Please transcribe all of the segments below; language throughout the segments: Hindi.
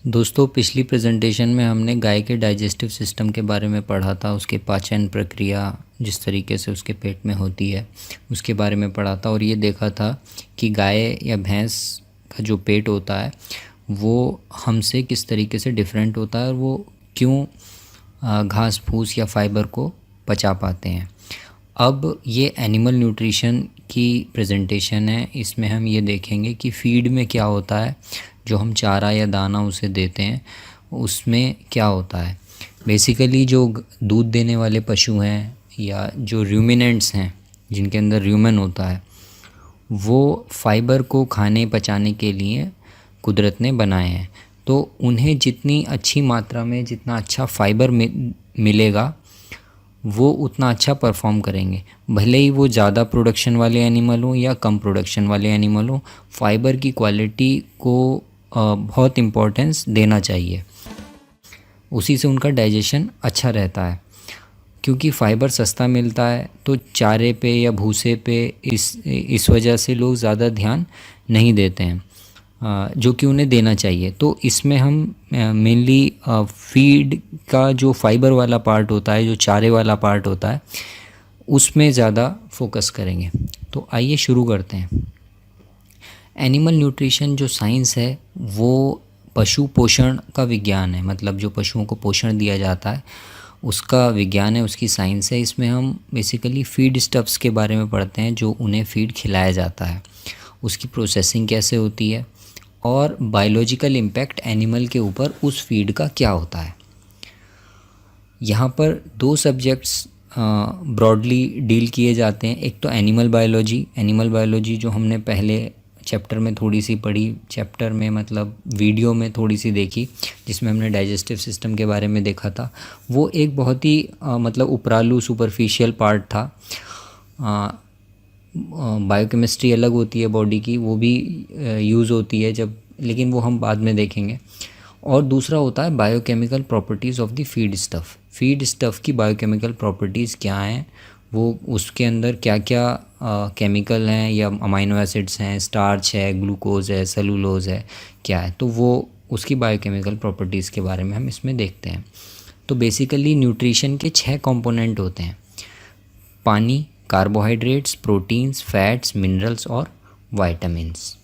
दोस्तों, पिछली प्रेजेंटेशन में हमने गाय के डाइजेस्टिव सिस्टम के बारे में पढ़ा था। उसके पाचन प्रक्रिया जिस तरीके से उसके पेट में होती है उसके बारे में पढ़ा था, और ये देखा था कि गाय या भैंस का जो पेट होता है वो हमसे किस तरीके से डिफरेंट होता है और वो क्यों घास फूस या फाइबर को पचा पाते हैं। अब ये एनिमल न्यूट्रिशन की प्रेजेंटेशन है। इसमें हम ये देखेंगे कि फीड में क्या होता है, जो हम चारा या दाना उसे देते हैं उसमें क्या होता है। बेसिकली जो दूध देने वाले पशु हैं या जो रूमिनेंट्स हैं जिनके अंदर र्यूमन होता है, वो फाइबर को खाने पचाने के लिए कुदरत ने बनाए हैं। तो उन्हें जितनी अच्छी मात्रा में जितना अच्छा फाइबर मिलेगा वो उतना अच्छा परफॉर्म करेंगे। भले ही वो ज़्यादा प्रोडक्शन वाले एनिमल हों या कम प्रोडक्शन वाले एनिमल हों, फाइबर की क्वालिटी को बहुत इम्पोर्टेंस देना चाहिए। उसी से उनका डाइजेशन अच्छा रहता है। क्योंकि फ़ाइबर सस्ता मिलता है तो चारे पे या भूसे पे इस वजह से लोग ज़्यादा ध्यान नहीं देते हैं, जो कि उन्हें देना चाहिए। तो इसमें हम मेनली फीड का जो फाइबर वाला पार्ट होता है, जो चारे वाला पार्ट होता है, उसमें ज़्यादा फोकस करेंगे। तो आइए शुरू करते हैं। एनिमल न्यूट्रिशन जो साइंस है वो पशु पोषण का विज्ञान है। मतलब जो पशुओं को पोषण दिया जाता है उसका विज्ञान है, उसकी साइंस है। इसमें हम बेसिकली फीड स्टफ्स के बारे में पढ़ते हैं, जो उन्हें फीड खिलाया जाता है, उसकी प्रोसेसिंग कैसे होती है और बायोलॉजिकल इम्पैक्ट एनिमल के ऊपर उस फीड का क्या होता है। यहाँ पर दो सब्जेक्ट्स ब्रॉडली डील किए जाते हैं। एक तो एनिमल बायोलॉजी जो हमने पहले चैप्टर में थोड़ी सी पढ़ी, चैप्टर में मतलब वीडियो में थोड़ी सी देखी, जिसमें हमने डाइजेस्टिव सिस्टम के बारे में देखा था। वो एक बहुत ही मतलब उपरालू सुपरफिशियल पार्ट था। बायोकेमिस्ट्री अलग होती है बॉडी की, वो भी यूज़ होती है जब, लेकिन वो हम बाद में देखेंगे। और दूसरा होता है biochemical properties of the feed stuff की बायोकेमिकल प्रॉपर्टीज़ क्या हैं, वो उसके अंदर क्या क्या केमिकल हैं या अमाइनो एसिड्स हैं, स्टार्च है, ग्लूकोज है, सेलुलोज है, क्या है, तो वो उसकी बायोकेमिकल प्रॉपर्टीज़ के बारे में हम इसमें देखते हैं। तो बेसिकली न्यूट्रिशन के 6 कंपोनेंट होते हैं: पानी, कार्बोहाइड्रेट्स, प्रोटीन्स, फैट्स, मिनरल्स और वाइटामिन्स।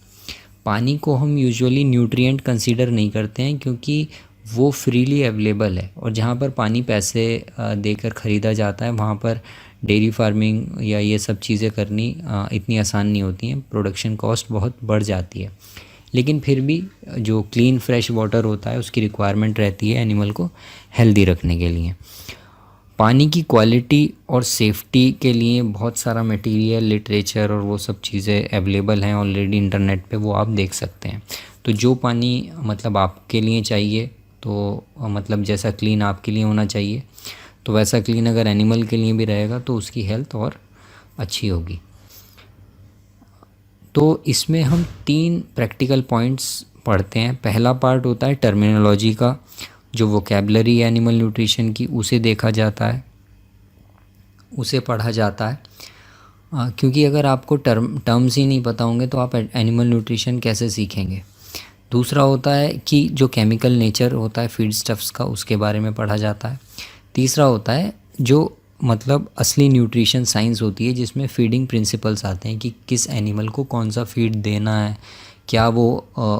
पानी को हम यूजुअली न्यूट्रिएंट कंसीडर नहीं करते हैं क्योंकि वो फ्रीली अवेलेबल है, और जहाँ पर पानी पैसे देकर ख़रीदा जाता है वहाँ पर डेयरी फार्मिंग या ये सब चीज़ें करनी इतनी आसान नहीं होती हैं। प्रोडक्शन कॉस्ट बहुत बढ़ जाती है। लेकिन फिर भी जो क्लीन फ्रेश वाटर होता है उसकी रिक्वायरमेंट रहती है एनिमल को हेल्दी रखने के लिए। पानी की क्वालिटी और सेफ्टी के लिए बहुत सारा मटेरियल, लिटरेचर और वो सब चीज़ें अवेलेबल हैं ऑलरेडी इंटरनेट पे, वो आप देख सकते हैं। तो जो पानी मतलब आपके लिए चाहिए, तो मतलब जैसा क्लीन आपके लिए होना चाहिए तो वैसा क्लीन अगर एनिमल के लिए भी रहेगा तो उसकी हेल्थ और अच्छी होगी। तो इसमें हम 3 प्रैक्टिकल पॉइंट्स पढ़ते हैं। पहला पार्ट होता है टर्मिनोलॉजी का, जो वोकैबुलरी एनिमल न्यूट्रिशन की, उसे देखा जाता है, उसे पढ़ा जाता है। क्योंकि अगर आपको टर्म्स ही नहीं पता होंगे तो आप एनिमल न्यूट्रिशन कैसे सीखेंगे। दूसरा होता है कि जो केमिकल नेचर होता है फीड स्टफ्स का, उसके बारे में पढ़ा जाता है। तीसरा होता है जो मतलब असली न्यूट्रिशन साइंस होती है, जिसमें फीडिंग प्रिंसिपल्स आते हैं कि किस एनिमल को कौन सा फीड देना है, क्या वो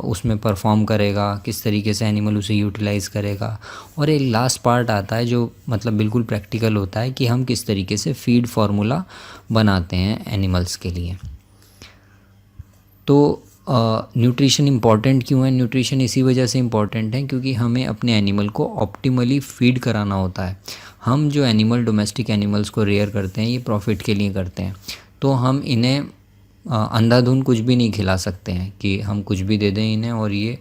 उसमें परफॉर्म करेगा, किस तरीके से एनिमल उसे यूटिलाइज़ करेगा। और एक लास्ट पार्ट आता है जो मतलब बिल्कुल प्रैक्टिकल होता है कि हम किस तरीके से फीड फार्मूला बनाते हैं एनिमल्स के लिए। तो न्यूट्रिशन इम्पॉर्टेंट क्यों है? न्यूट्रिशन इसी वजह से इम्पॉर्टेंट है क्योंकि हमें अपने एनिमल को ऑप्टिमली फीड कराना होता है। हम जो एनिमल डोमेस्टिक एनिमल्स को रेयर करते हैं ये प्रॉफिट के लिए करते हैं, तो हम इन्हें अंधाधुंध कुछ भी नहीं खिला सकते हैं कि हम कुछ भी दे दें इन्हें और ये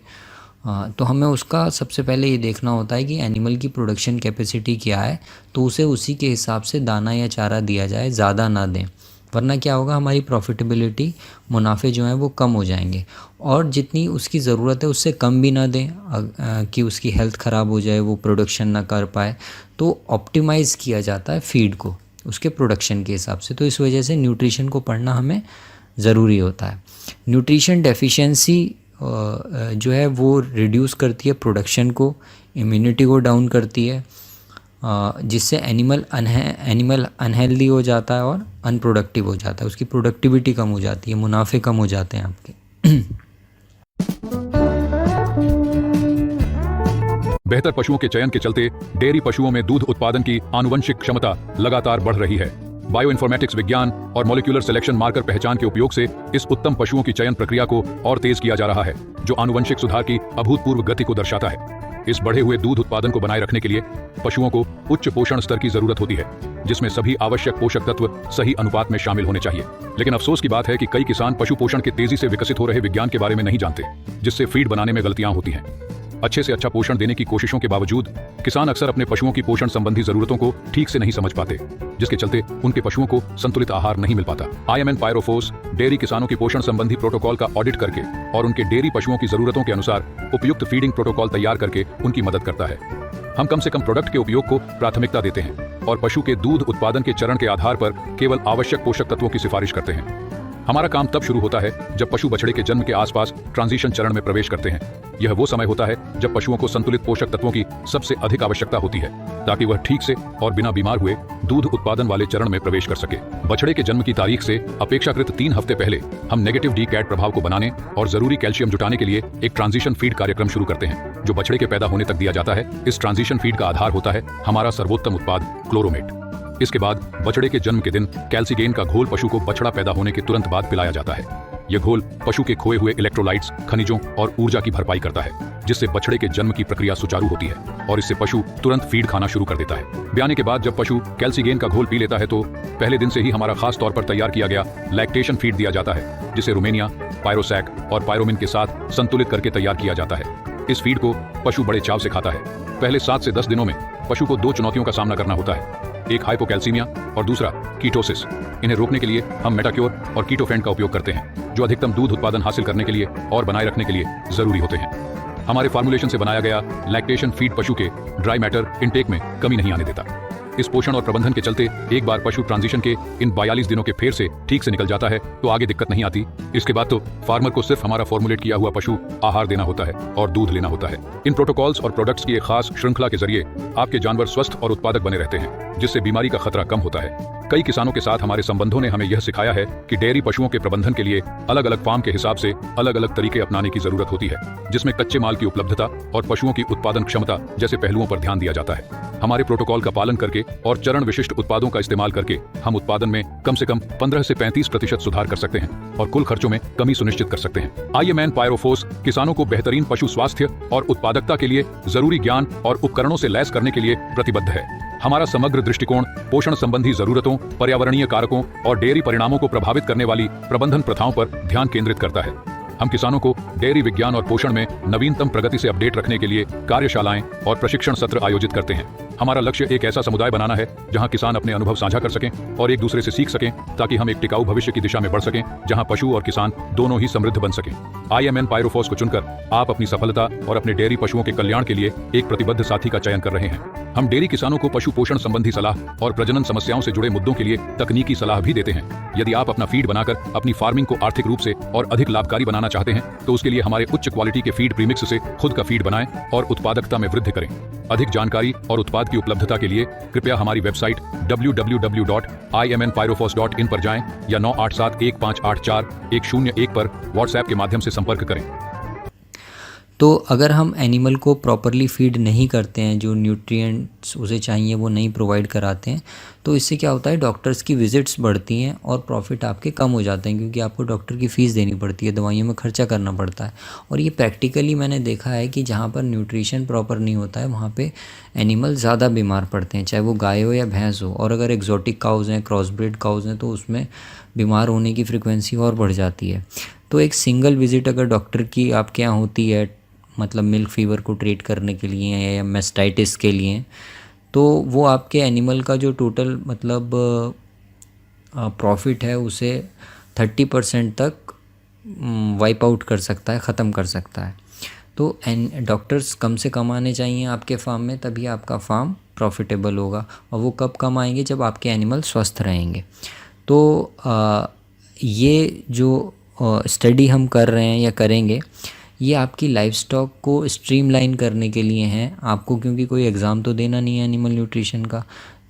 तो हमें उसका सबसे पहले ये देखना होता है कि एनिमल की प्रोडक्शन कैपेसिटी क्या है, तो उसे उसी के हिसाब से दाना या चारा दिया जाए, ज़्यादा ना दें, वरना क्या होगा, हमारी प्रॉफिटेबिलिटी, मुनाफे जो हैं वो कम हो जाएंगे। और जितनी उसकी ज़रूरत है उससे कम भी ना दें कि उसकी हेल्थ ख़राब हो जाए, वो प्रोडक्शन ना कर पाए। तो ऑप्टिमाइज़ किया जाता है फीड को उसके प्रोडक्शन के हिसाब से। तो इस वजह से न्यूट्रिशन को पढ़ना हमें ज़रूरी होता है। न्यूट्रिशन डेफिशिएंसी जो है वो रिड्यूस करती है प्रोडक्शन को, इम्यूनिटी को डाउन करती है, जिससे एनिमल अनहेल्दी हो जाता है और अनप्रोडक्टिव हो जाता है, उसकी प्रोडक्टिविटी कम हो जाती है, मुनाफे कम हो जाते हैं आपके। बेहतर पशुओं के चयन के चलते डेयरी पशुओं में दूध उत्पादन की आनुवंशिक क्षमता लगातार बढ़ रही है। बायो इन्फॉर्मेटिक्स विज्ञान और मॉलिक्यूलर सिलेक्शन मार्कर पहचान के उपयोग से इस उत्तम पशुओं की चयन प्रक्रिया को और तेज किया जा रहा है, जो आनुवंशिक सुधार की अभूतपूर्व गति को दर्शाता है। इस बढ़े हुए दूध उत्पादन को बनाए रखने के लिए पशुओं को उच्च पोषण स्तर की जरूरत होती है, जिसमें सभी आवश्यक पोषक तत्व सही अनुपात में शामिल होने चाहिए। लेकिन अफसोस की बात है कि कई किसान पशु पोषण के तेजी से विकसित हो रहे विज्ञान के बारे में नहीं जानते, जिससे फीड बनाने में गलतियां होती हैं। अच्छे से अच्छा पोषण देने की कोशिशों के बावजूद किसान अक्सर अपने पशुओं की पोषण संबंधी जरूरतों को ठीक से नहीं समझ पाते, जिसके चलते उनके पशुओं को संतुलित आहार नहीं मिल पाता। IMN पायरोफोस डेयरी किसानों की पोषण संबंधी प्रोटोकॉल का ऑडिट करके और उनके डेयरी पशुओं की जरूरतों के अनुसार उपयुक्त फीडिंग प्रोटोकॉल तैयार करके उनकी मदद करता है। हम कम से कम प्रोडक्ट के उपयोग को प्राथमिकता देते हैं और पशु के दूध उत्पादन के चरण के आधार पर केवल आवश्यक पोषक तत्वों की सिफारिश करते हैं। हमारा काम तब शुरू होता है जब पशु बछड़े के जन्म के आसपास ट्रांजिशन चरण में प्रवेश करते हैं। यह वो समय होता है जब पशुओं को संतुलित पोषक तत्वों की सबसे अधिक आवश्यकता होती है, ताकि वह ठीक से और बिना बीमार हुए दूध उत्पादन वाले चरण में प्रवेश कर सके। बछड़े के जन्म की तारीख से अपेक्षाकृत 3 हफ्ते पहले हम नेगेटिव डी-कैट प्रभाव को बनाने और जरूरी कैल्शियम जुटाने के लिए एक ट्रांजिशन फीड कार्यक्रम शुरू करते हैं, जो बछड़े के पैदा होने तक दिया जाता है। इस ट्रांजिशन फीड का आधार होता है हमारा सर्वोत्तम उत्पाद क्लोरोमेट। इसके बाद बछड़े के जन्म के दिन कैल्सीगेन का घोल पशु को बछड़ा पैदा होने के तुरंत बाद पिलाया जाता है। यह घोल पशु के खोए हुए इलेक्ट्रोलाइट्स, खनिजों और ऊर्जा की भरपाई करता है, जिससे बछड़े के जन्म की प्रक्रिया सुचारू होती है और इससे पशु तुरंत फीड खाना शुरू कर देता है। ब्याने के बाद जब पशु कैल्सीगेन का घोल पी लेता है तो पहले दिन से ही हमारा खास तौर पर तैयार किया गया लैक्टेशन फीड दिया जाता है, जिसे रुमेनिया, पायरोसैक और पायरोमिन के साथ संतुलित करके तैयार किया जाता है। इस फीड को पशु बड़े चाव से खाता है। पहले 7 से 10 दिनों में पशु को 2 चुनौतियों का सामना करना होता है, एक हाइपोकैल्सीमिया और दूसरा कीटोसिस। इन्हें रोकने के लिए हम मेटाक्योर और कीटोफेंड का उपयोग करते हैं, जो अधिकतम दूध उत्पादन हासिल करने के लिए और बनाए रखने के लिए जरूरी होते हैं। हमारे फार्मूलेशन से बनाया गया लैक्टेशन फीड पशु के ड्राई मैटर इनटेक में कमी नहीं आने देता। इस पोषण और प्रबंधन के चलते एक बार पशु ट्रांजिशन के इन 42 दिनों के फेर से ठीक से निकल जाता है तो आगे दिक्कत नहीं आती। इसके बाद तो फार्मर को सिर्फ हमारा फॉर्मुलेट किया हुआ पशु आहार देना होता है और दूध लेना होता है। इन प्रोटोकॉल्स और प्रोडक्ट्स की एक खास श्रृंखला के जरिए आपके जानवर स्वस्थ और उत्पादक बने रहते हैं, जिससे बीमारी का खतरा कम होता है। कई किसानों के साथ हमारे संबंधों ने हमें यह सिखाया है कि डेयरी पशुओं के प्रबंधन के लिए अलग अलग फार्म के हिसाब से अलग अलग तरीके अपनाने की जरूरत होती है, जिसमें कच्चे माल की उपलब्धता और पशुओं की उत्पादन क्षमता जैसे पहलुओं पर ध्यान दिया जाता है। हमारे प्रोटोकॉल का पालन करके और चरण विशिष्ट उत्पादों का इस्तेमाल करके हम उत्पादन में कम से कम 15 से 35% सुधार कर सकते हैं और कुल खर्चों में कमी सुनिश्चित कर सकते हैं। IMN पायरोफोस किसानों को बेहतरीन पशु स्वास्थ्य और उत्पादकता के लिए जरूरी ज्ञान और उपकरणों से लैस करने के लिए प्रतिबद्ध है। हमारा समग्र दृष्टिकोण पोषण संबंधी जरूरतों, पर्यावरणीय कारकों और डेयरी परिणामों को प्रभावित करने वाली प्रबंधन प्रथाओं पर ध्यान केंद्रित करता है। हम किसानों को डेयरी विज्ञान और पोषण में नवीनतम प्रगति से अपडेट रखने के लिए कार्यशालाएं और प्रशिक्षण सत्र आयोजित करते हैं। हमारा लक्ष्य एक ऐसा समुदाय बनाना है जहां किसान अपने अनुभव साझा कर सकें और एक दूसरे से सीख सकें, ताकि हम एक टिकाऊ भविष्य की दिशा में बढ़ सकें जहां पशु और किसान दोनों ही समृद्ध बन सकें। IMN पायरोफोस को चुनकर आप अपनी सफलता और अपने डेयरी पशुओं के कल्याण के लिए एक प्रतिबद्ध साथी का चयन कर रहे हैं। हम डेयरी किसानों को पशु पोषण संबंधी सलाह और प्रजनन समस्याओं से जुड़े मुद्दों के लिए तकनीकी सलाह भी देते हैं। यदि आप अपना फीड बनाकर अपनी फार्मिंग को आर्थिक रूप से और अधिक लाभकारी बनाना चाहते हैं तो उसके लिए हमारे उच्च क्वालिटी के फीड प्रीमिक्स से खुद का फीड बनाएं और उत्पादकता में वृद्धि करें। अधिक जानकारी और उत्पाद की उपलब्धता के लिए कृपया हमारी वेबसाइट www.imnpyrophos.in पर जाएं या 9871584101 पर व्हाट्सएप के माध्यम से संपर्क करें। तो अगर हम एनिमल को प्रॉपरली फीड नहीं करते हैं, जो न्यूट्रिएंट्स उसे चाहिए वो नहीं प्रोवाइड कराते हैं, तो इससे क्या होता है, डॉक्टर्स की विजिट्स बढ़ती हैं और प्रॉफिट आपके कम हो जाते हैं, क्योंकि आपको डॉक्टर की फ़ीस देनी पड़ती है, दवाइयों में खर्चा करना पड़ता है। और ये प्रैक्टिकली मैंने देखा है कि जहाँ पर न्यूट्रिशन प्रॉपर नहीं होता है वहाँ पे एनिमल ज़्यादा बीमार पड़ते हैं, चाहे वो गाय हो या भैंस हो। और अगर एक्जोटिक काउज़ हैं, क्रॉसब्रीड काउज़ हैं, तो उसमें बीमार होने की फ्रिक्वेंसी और बढ़ जाती है। तो एक सिंगल विज़िट अगर डॉक्टर की आपके यहाँ होती है, मतलब मिल्क फीवर को ट्रीट करने के लिए या मेस्टाइटिस के लिए, तो वो आपके एनिमल का जो टोटल मतलब प्रॉफिट है उसे 30% तक वाइप आउट कर सकता है, ख़त्म कर सकता है। तो डॉक्टर्स कम से कम आने चाहिए आपके फार्म में, तभी आपका फार्म प्रॉफिटेबल होगा। और वो कब कम आएंगे, जब आपके एनिमल स्वस्थ रहेंगे। तो ये जो स्टडी हम कर रहे हैं या करेंगे, ये आपकी लाइफस्टॉक को स्ट्रीमलाइन करने के लिए हैं आपको, क्योंकि कोई एग्ज़ाम तो देना नहीं है एनिमल न्यूट्रिशन का।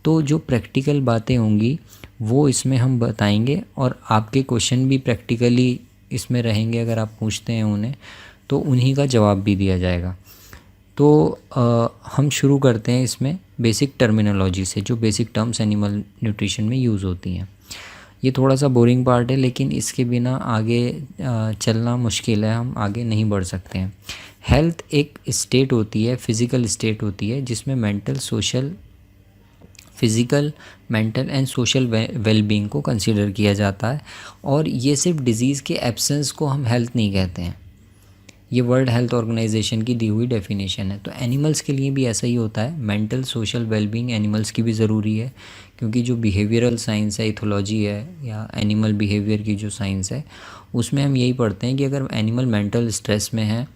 तो जो प्रैक्टिकल बातें होंगी वो इसमें हम बताएंगे, और आपके क्वेश्चन भी प्रैक्टिकली इसमें रहेंगे, अगर आप पूछते हैं उन्हें तो उन्हीं का जवाब भी दिया जाएगा। तो हम शुरू करते हैं इसमें बेसिक टर्मिनोलॉजी से, जो बेसिक टर्म्स एनिमल न्यूट्रिशन में यूज़ होती हैं। ये थोड़ा सा बोरिंग पार्ट है, लेकिन इसके बिना आगे चलना मुश्किल है, हम आगे नहीं बढ़ सकते हैं। हेल्थ एक स्टेट होती है, फिज़िकल स्टेट होती है, जिसमें physical mental and social wellbeing को कंसीडर किया जाता है। और ये सिर्फ डिज़ीज़ के एब्सेंस को हम हेल्थ नहीं कहते हैं, ये वर्ल्ड हेल्थ ऑर्गेनाइजेशन की दी हुई डेफिनेशन है। तो एनिमल्स के लिए भी ऐसा ही होता है, मेंटल सोशल वेलबींग एनिमल्स की भी ज़रूरी है, क्योंकि जो बिहेवियरल साइंस है, इथोलॉजी है, या एनिमल बिहेवियर की जो साइंस है, उसमें हम यही पढ़ते हैं कि अगर एनिमल मेंटल स्ट्रेस में है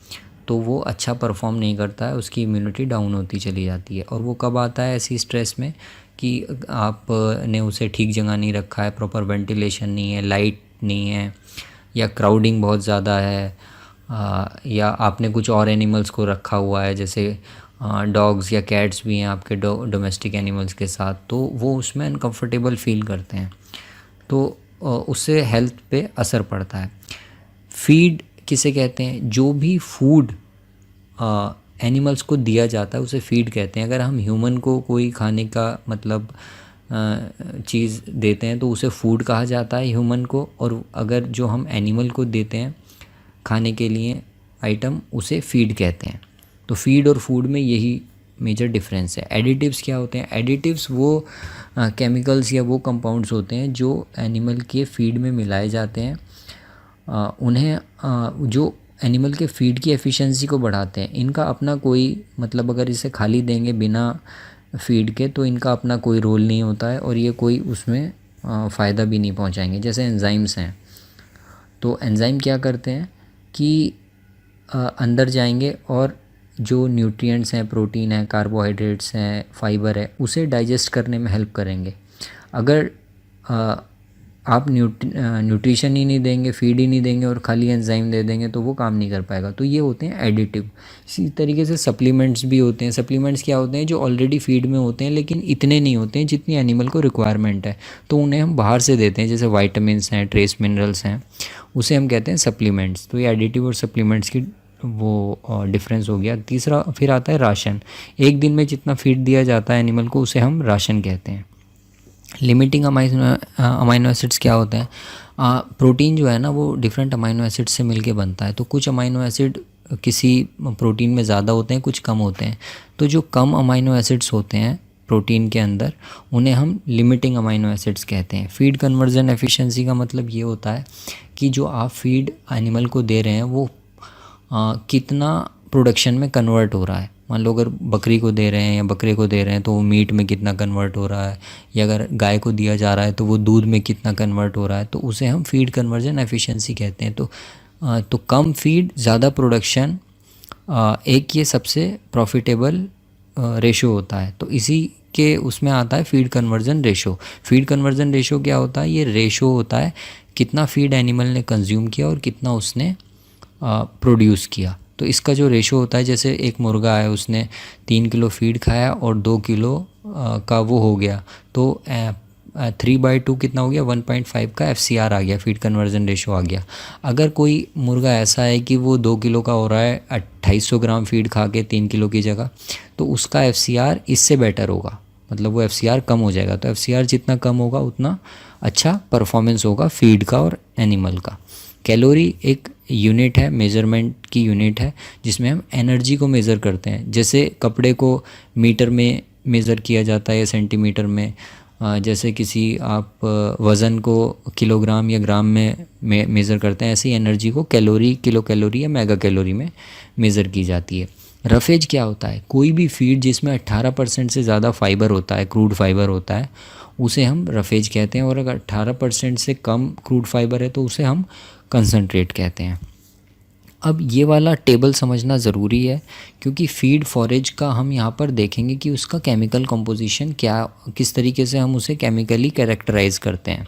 तो वो अच्छा परफॉर्म नहीं करता है, उसकी इम्यूनिटी डाउन होती चली जाती है। और वो कब आता है ऐसी स्ट्रेस में कि आपने उसे ठीक जगह नहीं रखा है, प्रॉपर वेंटिलेशन नहीं है, लाइट नहीं है, या क्राउडिंग बहुत ज़्यादा है, या आपने कुछ और एनिमल्स को रखा हुआ है, जैसे डॉग्स या कैट्स भी हैं आपके डोमेस्टिक एनिमल्स के साथ, तो वो उसमें अनकंफर्टेबल फील करते हैं, तो उससे हेल्थ पे असर पड़ता है। फीड किसे कहते हैं? जो भी फूड एनिमल्स को दिया जाता है उसे फीड कहते हैं। अगर हम ह्यूमन को कोई खाने का मतलब चीज़ देते हैं तो उसे फूड कहा जाता है ह्यूमन को, और अगर जो हम एनिमल को देते हैं खाने के लिए आइटम, उसे फीड कहते हैं। तो फीड और फूड में यही मेजर डिफरेंस है। एडिटिव्स क्या होते हैं? एडिटिव्स वो केमिकल्स या वो कंपाउंड्स होते हैं जो एनिमल के फीड में मिलाए जाते हैं, उन्हें जो एनिमल के फीड की एफिशिएंसी को बढ़ाते हैं। इनका अपना कोई मतलब, अगर इसे खाली देंगे बिना फीड के तो इनका अपना कोई रोल नहीं होता है, और ये कोई उसमें फ़ायदा भी नहीं पहुंचाएंगे। जैसे एंजाइम्स हैं, तो एंजाइम क्या करते हैं कि अंदर जाएंगे और जो न्यूट्रिएंट्स हैं, प्रोटीन है, कार्बोहाइड्रेट्स हैं, फाइबर है, उसे डाइजेस्ट करने में हेल्प करेंगे। अगर आप न्यूट्रिशन ही नहीं देंगे, फीड ही नहीं देंगे और खाली एंजाइम दे देंगे तो वो काम नहीं कर पाएगा। तो ये होते हैं एडिटिव। इसी तरीके से सप्लीमेंट्स भी होते हैं। सप्लीमेंट्स क्या होते हैं? जो ऑलरेडी फीड में होते हैं लेकिन इतने नहीं होते हैं जितनी एनिमल को रिक्वायरमेंट है, तो उन्हें हम बाहर से देते हैं। जैसे वाइटामिन्स हैं, ट्रेस मिनरल्स हैं, उसे हम कहते हैं सप्लीमेंट्स। तो ये एडिटिव और सप्लीमेंट्स की वो डिफरेंस हो गया। तीसरा फिर आता है राशन। एक दिन में जितना फीड दिया जाता है एनिमल को उसे हम राशन कहते हैं। लिमिटिंग अमाइनो एसिड्स क्या होते हैं? प्रोटीन जो है ना वो डिफरेंट अमाइनो एसिड से मिलके बनता है। तो कुछ अमाइनो एसिड किसी प्रोटीन में ज़्यादा होते हैं, कुछ कम होते हैं। तो जो कम अमाइनो एसिड्स होते हैं प्रोटीन के अंदर, उन्हें हम लिमिटिंग अमाइनो एसिड्स कहते हैं। फीड कन्वर्जन एफिशिएंसी का मतलब ये होता है कि जो आप फीड एनिमल को दे रहे हैं वो कितना प्रोडक्शन में कन्वर्ट हो रहा है। मान लो अगर बकरी को दे रहे हैं या बकरे को दे रहे हैं तो वो मीट में कितना कन्वर्ट हो रहा है, या अगर गाय को दिया जा रहा है तो वो दूध में कितना कन्वर्ट हो रहा है, तो उसे हम फीड कन्वर्जन एफिशिएंसी कहते हैं। तो कम फीड ज़्यादा प्रोडक्शन, एक ये सबसे प्रॉफिटेबल रेशो होता है। तो इसी के उसमें आता है feed conversion ratio. Feed conversion ratio क्या होता है? ये रेशो होता है कितना फीड एनिमल ने कंज्यूम किया और कितना उसने प्रोड्यूस किया। तो इसका जो रेशो होता है, जैसे एक मुर्गा है, उसने 3 किलो फीड खाया और 2 किलो का वो हो गया, तो 3/2 कितना हो गया? 1.5 का FCR आ गया, फीड कन्वर्जन रेशो आ गया। अगर कोई मुर्गा ऐसा है कि वो 2 किलो का हो रहा है 2800 ग्राम फीड खा के 3 किलो की जगह, तो उसका FCR इससे बेटर होगा, मतलब वो FCR कम हो जाएगा। तो FCR जितना कम होगा उतना अच्छा परफॉर्मेंस होगा फीड का और एनिमल का। कैलोरी एक यूनिट है, मेज़रमेंट की यूनिट है, जिसमें हम एनर्जी को मेज़र करते हैं। जैसे कपड़े को मीटर में मेज़र किया जाता है या सेंटीमीटर में, जैसे किसी आप वज़न को किलोग्राम या ग्राम में मेज़र करते हैं, ऐसे ही एनर्जी को कैलोरी, किलो कैलोरी या मेगा कैलोरी में मेज़र की जाती है। रफेज क्या होता है? कोई भी फीड जिसमें 18% से ज़्यादा फाइबर होता है, क्रूड फाइबर होता है, उसे हम रफेज कहते हैं। और अगर 18% से कम क्रूड फाइबर है तो उसे हम कंसंट्रेट कहते हैं। अब ये वाला टेबल समझना ज़रूरी है, क्योंकि फीड फॉरेज का हम यहाँ पर देखेंगे कि उसका केमिकल कंपोजिशन क्या, किस तरीके से हम उसे केमिकली कैरेक्टराइज करते हैं।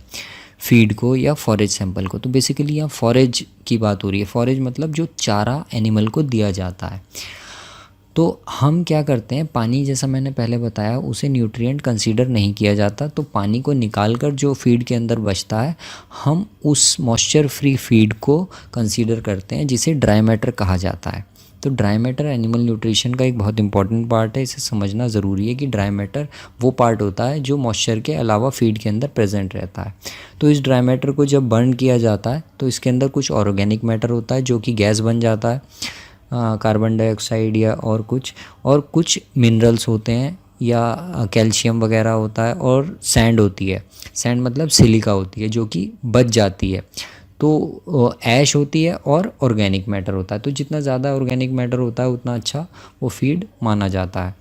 फीड को या फॉरेज सैंपल को। तो बेसिकली यहाँ फॉरेज की बात हो रही है। फॉरेज मतलब जो चारा एनिमल को दिया जाता है। तो हम क्या करते हैं, पानी जैसा मैंने पहले बताया उसे न्यूट्रिएंट कंसीडर नहीं किया जाता, तो पानी को निकाल कर जो फीड के अंदर बचता है हम उस मॉइस्चर फ्री फीड को कंसीडर करते हैं, जिसे ड्राई मैटर कहा जाता है। तो ड्राई मैटर एनिमल न्यूट्रिशन का एक बहुत इंपॉर्टेंट पार्ट है। इसे समझना ज़रूरी है कि ड्राई मैटर वो पार्ट होता है जो मॉइस्चर के अलावा फीड के अंदर प्रेजेंट रहता है। तो इस ड्राई मैटर को जब बर्न किया जाता है तो इसके अंदर कुछ ऑर्गेनिक मैटर होता है जो कि गैस बन जाता है, कार्बन डाइऑक्साइड या और कुछ मिनरल्स होते हैं या कैल्शियम वगैरह होता है, और सैंड होती है। सैंड मतलब सिलिका होती है जो कि बच जाती है। तो ऐश होती है और ऑर्गेनिक मैटर होता है। तो जितना ज़्यादा ऑर्गेनिक मैटर होता है उतना अच्छा वो फीड माना जाता है।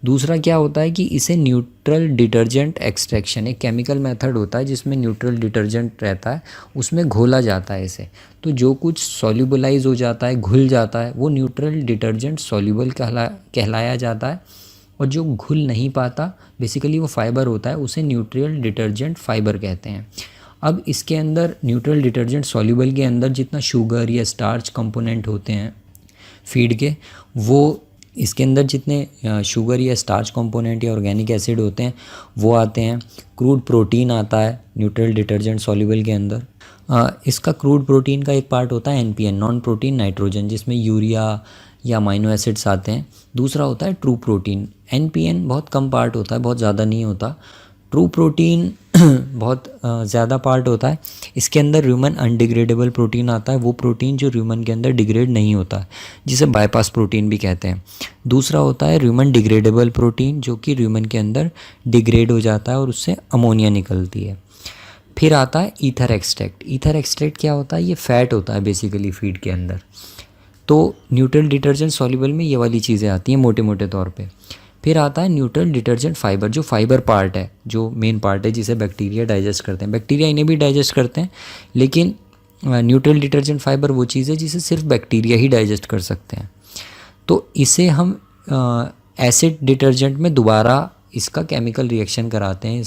दूसरा क्या होता है कि इसे न्यूट्रल डिटर्जेंट एक्सट्रैक्शन, एक केमिकल मेथड होता है जिसमें न्यूट्रल डिटर्जेंट रहता है, उसमें घोला जाता है इसे। तो जो कुछ सॉल्युबलाइज हो जाता है, घुल जाता है, वो न्यूट्रल डिटर्जेंट सॉल्युबल कहलाया जाता है। और जो घुल नहीं पाता, बेसिकली वो फाइबर होता है, उसे न्यूट्रल डिटर्जेंट फाइबर कहते हैं। अब इसके अंदर न्यूट्रल डिटर्जेंट सॉल्युबल के अंदर जितना शुगर या स्टार्च कंपोनेंट होते हैं फीड के, वो इसके अंदर जितने शुगर या स्टार्च कंपोनेंट या ऑर्गेनिक एसिड होते हैं वो आते हैं। क्रूड प्रोटीन आता है न्यूट्रल डिटर्जेंट सॉल्युबल के अंदर। इसका क्रूड प्रोटीन का एक पार्ट होता है एनपीएन, नॉन प्रोटीन नाइट्रोजन, जिसमें यूरिया या अमाइनो एसिड्स आते हैं। दूसरा होता है ट्रू प्रोटीन। एनपीएन बहुत कम पार्ट होता है, बहुत ज़्यादा नहीं होता। ट्रू प्रोटीन बहुत ज़्यादा पार्ट होता है। इसके अंदर ह्यूमन अनडिग्रेडेबल प्रोटीन आता है, वो प्रोटीन जो ह्यूमन के अंदर डिग्रेड नहीं होता है, जिसे बाईपास प्रोटीन भी कहते हैं। दूसरा होता है ह्यूमन डिग्रेडेबल प्रोटीन, जो कि ह्यूमन के अंदर डिग्रेड हो जाता है और उससे अमोनिया निकलती है। फिर आता है ईथर एक्सट्रैक्ट। ईथर एक्सट्रैक्ट क्या होता है? ये फैट होता है बेसिकली फीड के अंदर। तो न्यूट्रल डिटर्जेंट सॉल्युबल में ये वाली चीज़ें आती हैं मोटे मोटे तौर पे। फिर आता है न्यूट्रल डिटर्जेंट फाइबर, जो फाइबर पार्ट है, जो मेन पार्ट है, जिसे बैक्टीरिया डाइजेस्ट करते हैं। बैक्टीरिया इन्हें भी डाइजेस्ट करते हैं, लेकिन न्यूट्रल डिटर्जेंट फाइबर वो चीज़ है जिसे सिर्फ बैक्टीरिया ही डाइजेस्ट कर सकते हैं। तो इसे हम एसिड डिटर्जेंट में दोबारा इसका केमिकल रिएक्शन कराते हैं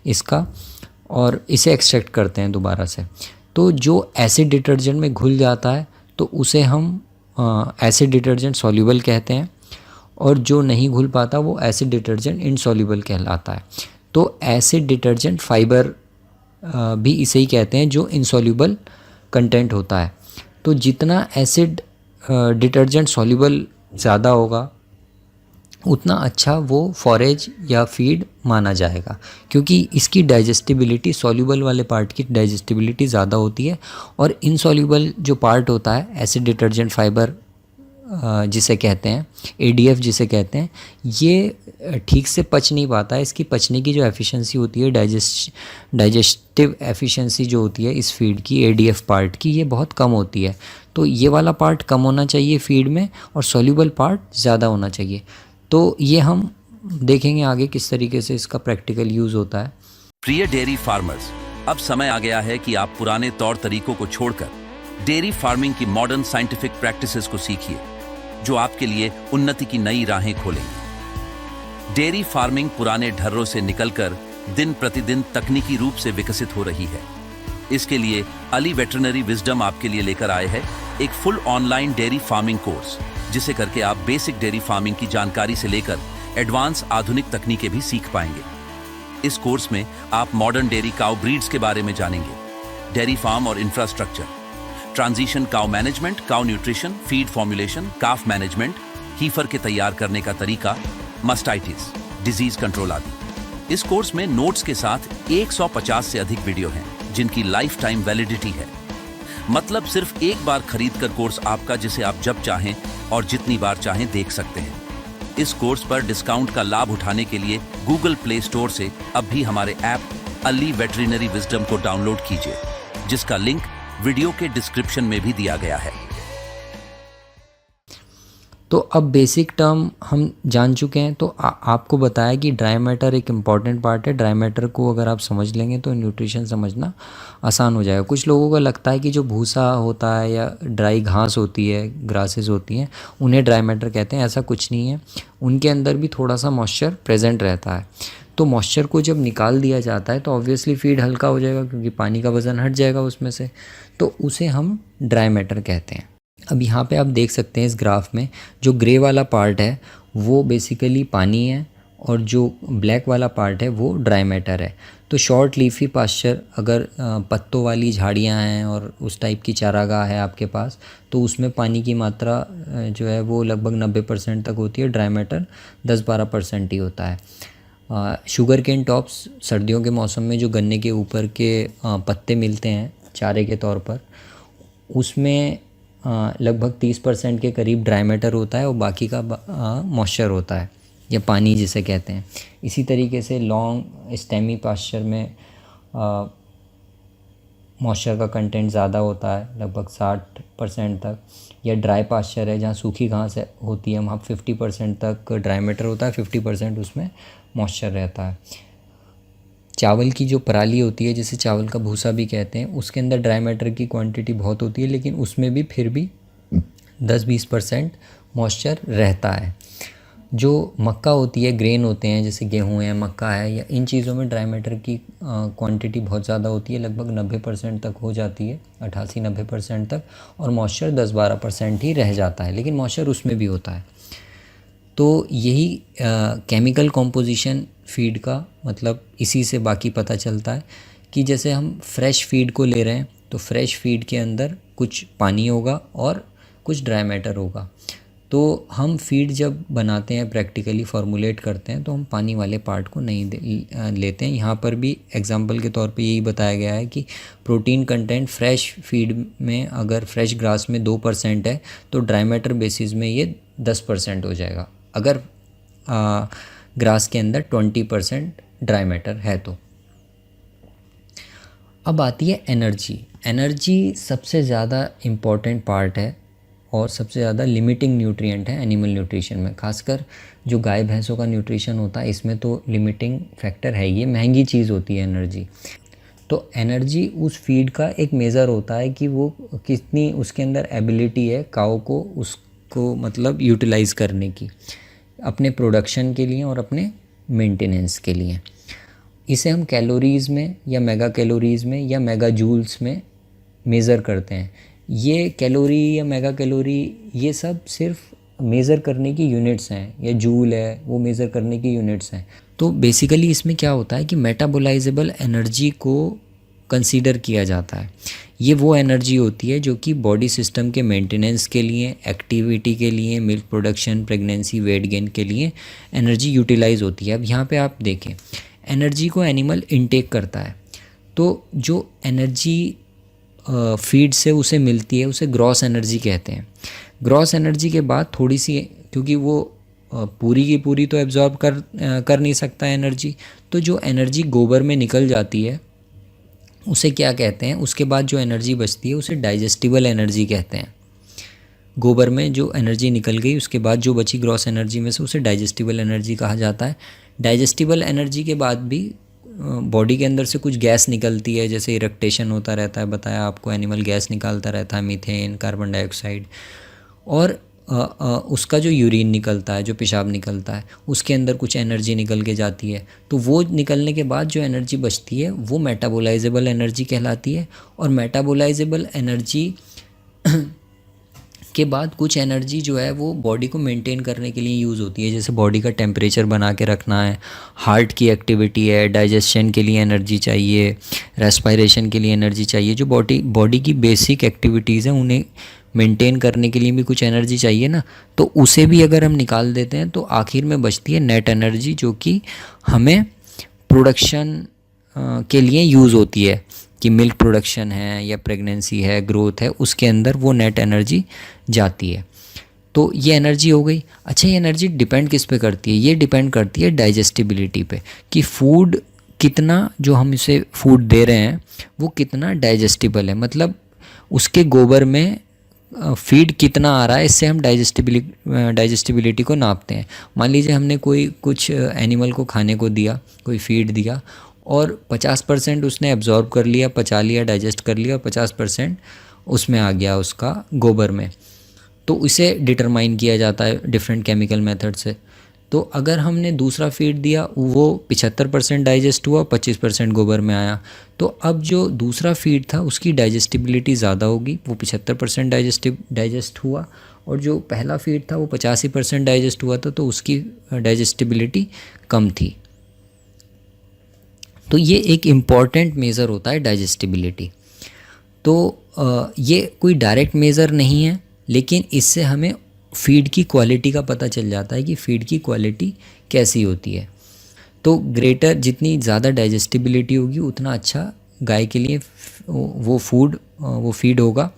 इसका, और इसे एक्सट्रैक्ट करते हैं दोबारा से। तो जो एसिड डिटर्जेंट में घुल जाता है तो उसे हम एसिड डिटर्जेंट सॉल्युबल कहते हैं, और जो नहीं घुल पाता वो एसिड डिटर्जेंट इनसॉल्युबल कहलाता है। तो एसिड डिटर्जेंट फाइबर भी इसे ही कहते हैं, जो इनसॉल्युबल कंटेंट होता है। तो जितना एसिड डिटर्जेंट सॉल्युबल ज़्यादा होगा उतना अच्छा वो फॉरेज या फीड माना जाएगा, क्योंकि इसकी डाइजेस्टिबिलिटी, सॉल्युबल वाले पार्ट की डाइजेस्टिबिलिटी ज़्यादा होती है, और इनसॉल्युबल जो पार्ट होता है एसिड डिटर्जेंट फाइबर जिसे कहते हैं, एडीएफ जिसे कहते हैं, ये ठीक से पच नहीं पाता है। इसकी पचने की जो एफिशिएंसी होती है, डाइजेस्टिव एफिशिएंसी जो होती है इस फीड की, एडीएफ पार्ट की, ये बहुत कम होती है। तो ये वाला पार्ट कम होना चाहिए फीड में, और सॉल्युबल पार्ट ज़्यादा होना चाहिए। तो ये हम देखेंगे आगे किस तरीके से इसका प्रैक्टिकल यूज़ होता है। प्रिय डेयरी फार्मर्स, अब समय आ गया है कि आप पुराने तौर तरीकों को छोड़कर डेयरी फार्मिंग की मॉडर्न साइंटिफिक प्रैक्टिसेस को सीखिए, जो आपके लिए उन्नति की नई राहें खोलेंगी। डेयरी फार्मिंग पुराने ढर्रों से निकलकर दिन प्रतिदिन तकनीकी रूप से विकसित हो रही है। इसके लिए अली वेटरनरी विजडम आपके लिए लेकर आए है एक full online dairy farming course, जिसे करके आप बेसिक डेयरी फार्मिंग की जानकारी से लेकर एडवांस आधुनिक तकनीकें भी सीख पाएंगे। इस कोर्स में आप मॉडर्न डेयरी काउ ब्रीड्स के बारे में जानेंगे, डेयरी फार्म और infrastructure, transition cow management, cow nutrition, feed formulation, calf management, heifer के तैयार करने का तरीका, मस्टाइटिस, डिजीज कंट्रोल आदि। इस कोर्स में नोट्स के साथ 150 से अधिक वीडियो हैं, जिनकी लाइफ टाइम वैलिडिटी है। मतलब सिर्फ एक बार खरीद कर कोर्स आपका, जिसे आप जब चाहें और जितनी बार चाहें देख सकते हैं। इस कोर्स पर डिस्काउंट का लाभ उठाने के लिए गूगल प्ले स्टोर से अब भी हमारे ऐप अली वेटरनरी विजडम को डाउनलोड कीजिए, जिसका लिंक वीडियो के डिस्क्रिप्शन में भी दिया गया है। तो अब बेसिक टर्म हम जान चुके हैं। तो आपको बताया कि ड्राई मैटर एक इम्पॉर्टेंट पार्ट है। ड्राई मैटर को अगर आप समझ लेंगे तो न्यूट्रिशन समझना आसान हो जाएगा। कुछ लोगों को लगता है कि जो भूसा होता है या ड्राई घास होती है, ग्रासेस होती हैं, उन्हें ड्राई मैटर कहते हैं। ऐसा कुछ नहीं है, उनके अंदर भी थोड़ा सा मॉइस्चर प्रेजेंट रहता है। तो मॉइस्चर को जब निकाल दिया जाता है तो ऑब्वियसली फीड हल्का हो जाएगा क्योंकि पानी का वज़न हट जाएगा उसमें से, तो उसे हम ड्राई मैटर कहते हैं। अब यहाँ पे आप देख सकते हैं इस ग्राफ में जो ग्रे वाला पार्ट है वो बेसिकली पानी है और जो ब्लैक वाला पार्ट है वो ड्राई मैटर है। तो शॉर्ट लीफी पास्चर, अगर पत्तों वाली झाड़ियाँ हैं और उस टाइप की चारागाह है आपके पास, तो उसमें पानी की मात्रा जो है वो लगभग 90% तक होती है, ड्राई मैटर 10-12% ही होता है। शुगर केन टॉप्स, सर्दियों के मौसम में जो गन्ने के ऊपर के पत्ते मिलते हैं चारे के तौर पर, उसमें लगभग 30% के करीब ड्राई मैटर होता है और बाकी का मॉइस्चर होता है या पानी जिसे कहते हैं। इसी तरीके से लॉन्ग स्टेमी पास्चर में मॉइस्चर का कंटेंट ज़्यादा होता है, लगभग 60% तक। या ड्राई पास्चर है जहाँ सूखी घास होती है, वहाँ 50% तक ड्राई मैटर होता है, 50% उसमें मॉइस्चर रहता है। चावल की जो पराली होती है, जिसे चावल का भूसा भी कहते हैं, उसके अंदर ड्राई मैटर की क्वांटिटी बहुत होती है, लेकिन उसमें भी फिर भी 10-20% मॉइस्चर रहता है। जो मक्का होती है, ग्रेन होते हैं जैसे गेहूँ है, मक्का है, या इन चीज़ों में ड्राई मैटर की क्वांटिटी बहुत ज़्यादा होती है, लगभग 90% तक हो जाती है, 88-90% तक, और मॉइस्चर 10-12% ही रह जाता है, लेकिन मॉइस्चर उसमें भी होता है। तो यही केमिकल कॉम्पोजिशन फीड का मतलब इसी से बाकी पता चलता है कि जैसे हम फ्रेश फीड को ले रहे हैं तो फ्रेश फीड के अंदर कुछ पानी होगा और कुछ ड्राई मैटर होगा। तो हम फीड जब बनाते हैं, प्रैक्टिकली फॉर्मुलेट करते हैं, तो हम पानी वाले पार्ट को नहीं लेते हैं। यहाँ पर भी एग्जांपल के तौर पे यही बताया गया है कि प्रोटीन कंटेंट फ्रेश फीड में अगर फ्रेश ग्रास में 2% है तो ड्राई मैटर बेसिस में ये 10% हो जाएगा, अगर ग्रास के अंदर 20% ड्राई मैटर है तो। अब आती है एनर्जी। एनर्जी सबसे ज़्यादा इम्पॉर्टेंट पार्ट है और सबसे ज़्यादा लिमिटिंग न्यूट्रिएंट है एनिमल न्यूट्रिशन में। खासकर जो गाय भैंसों का न्यूट्रिशन होता है इसमें तो लिमिटिंग फैक्टर है, ये महंगी चीज़ होती है एनर्जी। तो एनर्जी उस फीड का एक मेज़र होता है कि वो कितनी उसके अंदर एबिलिटी है काऊ को उसको मतलब यूटिलाइज़ करने की, अपने प्रोडक्शन के लिए और अपने मेंटेनेंस के लिए। इसे हम कैलोरीज़ में या मेगा कैलोरीज़ में या मेगा जूल्स में मेज़र करते हैं। ये कैलोरी या मेगा कैलोरी ये सब सिर्फ मेज़र करने की यूनिट्स हैं, या जूल है वो मेज़र करने की यूनिट्स हैं। तो बेसिकली इसमें क्या होता है कि मेटाबोलाइजेबल एनर्जी को कंसीडर किया जाता है। ये वो एनर्जी होती है जो कि बॉडी सिस्टम के मेंटेनेंस के लिए, एक्टिविटी के लिए, milk production, pregnancy, weight gain के लिए एनर्जी यूटिलाइज होती है। अब यहाँ पे आप देखें, एनर्जी को एनिमल इनटेक करता है, तो जो एनर्जी फीड से उसे मिलती है उसे ग्रॉस एनर्जी कहते हैं। ग्रॉस एनर्जी के बाद थोड़ी सी, क्योंकि वो पूरी की पूरी तो एब्जॉर्ब कर नहीं सकता एनर्जी, तो जो एनर्जी गोबर में निकल जाती है उसे क्या कहते हैं, उसके बाद जो एनर्जी बचती है उसे डाइजेस्टिबल एनर्जी कहते हैं। गोबर में जो एनर्जी निकल गई उसके बाद जो बची ग्रॉस एनर्जी में से उसे डाइजेस्टिबल एनर्जी कहा जाता है। डाइजेस्टिबल एनर्जी के बाद भी बॉडी के अंदर से कुछ गैस निकलती है, जैसे इरेक्टेशन होता रहता है, बताया आपको, एनिमल गैस निकालता रहता है, मीथेन, कार्बन डाइऑक्साइड, और उसका जो यूरिन निकलता है, जो पेशाब निकलता है, उसके अंदर कुछ एनर्जी निकल के जाती है। तो वो निकलने के बाद जो एनर्जी बचती है वो मेटाबोलाइजेबल एनर्जी कहलाती है। और मेटाबोलाइजेबल एनर्जी के बाद कुछ एनर्जी जो है वो बॉडी को मेंटेन करने के लिए यूज़ होती है, जैसे बॉडी का टेम्परेचर बना के रखना है, हार्ट की एक्टिविटी है, डाइजेशन के लिए एनर्जी चाहिए, रेस्पिरेशन के लिए एनर्जी चाहिए। जो बॉडी की बेसिक एक्टिविटीज़ हैं उन्हें मेंटेन करने के लिए भी कुछ एनर्जी चाहिए ना, तो उसे भी अगर हम निकाल देते हैं तो आखिर में बचती है नेट एनर्जी, जो कि हमें प्रोडक्शन के लिए यूज़ होती है, कि मिल्क प्रोडक्शन है या प्रेगनेंसी है, ग्रोथ है, उसके अंदर वो नेट एनर्जी जाती है। तो ये एनर्जी हो गई। अच्छा, ये एनर्जी डिपेंड किस पे करती है? ये डिपेंड करती है डाइजेस्टिबिलिटी पे, कि फूड कितना, जो हम इसे फूड दे रहे हैं वो कितना डाइजेस्टिबल है, मतलब उसके गोबर में फीड कितना आ रहा है, इससे हम डाइजेस्टिबिलिटी को नापते हैं। मान लीजिए हमने कुछ एनिमल को खाने को दिया, कोई फीड दिया, और 50% उसने एब्जॉर्ब कर लिया, पचा लिया, डाइजेस्ट कर लिया, और 50% उसमें आ गया उसका गोबर में, तो इसे डिटरमाइन किया जाता है डिफरेंट केमिकल मेथड से। तो अगर हमने दूसरा फीड दिया वो 75% डाइजेस्ट हुआ, 25% गोबर में आया। तो अब जो दूसरा फीड था उसकी डाइजेस्टिबिलिटी ज़्यादा होगी, वो 75% डाइजेस्ट हुआ, और जो पहला फीड था वो 85% डाइजेस्ट हुआ था, तो उसकी डाइजेस्टिबिलिटी कम थी। तो ये एक इम्पॉर्टेंट मेज़र होता है डाइजेस्टिबिलिटी। तो ये कोई डायरेक्ट मेज़र नहीं है, लेकिन इससे हमें फीड की क्वालिटी का पता चल जाता है कि फीड की क्वालिटी कैसी होती है। तो ग्रेटर जितनी ज़्यादा डाइजेस्टिबिलिटी होगी उतना अच्छा गाय के लिए वो फीड होगा,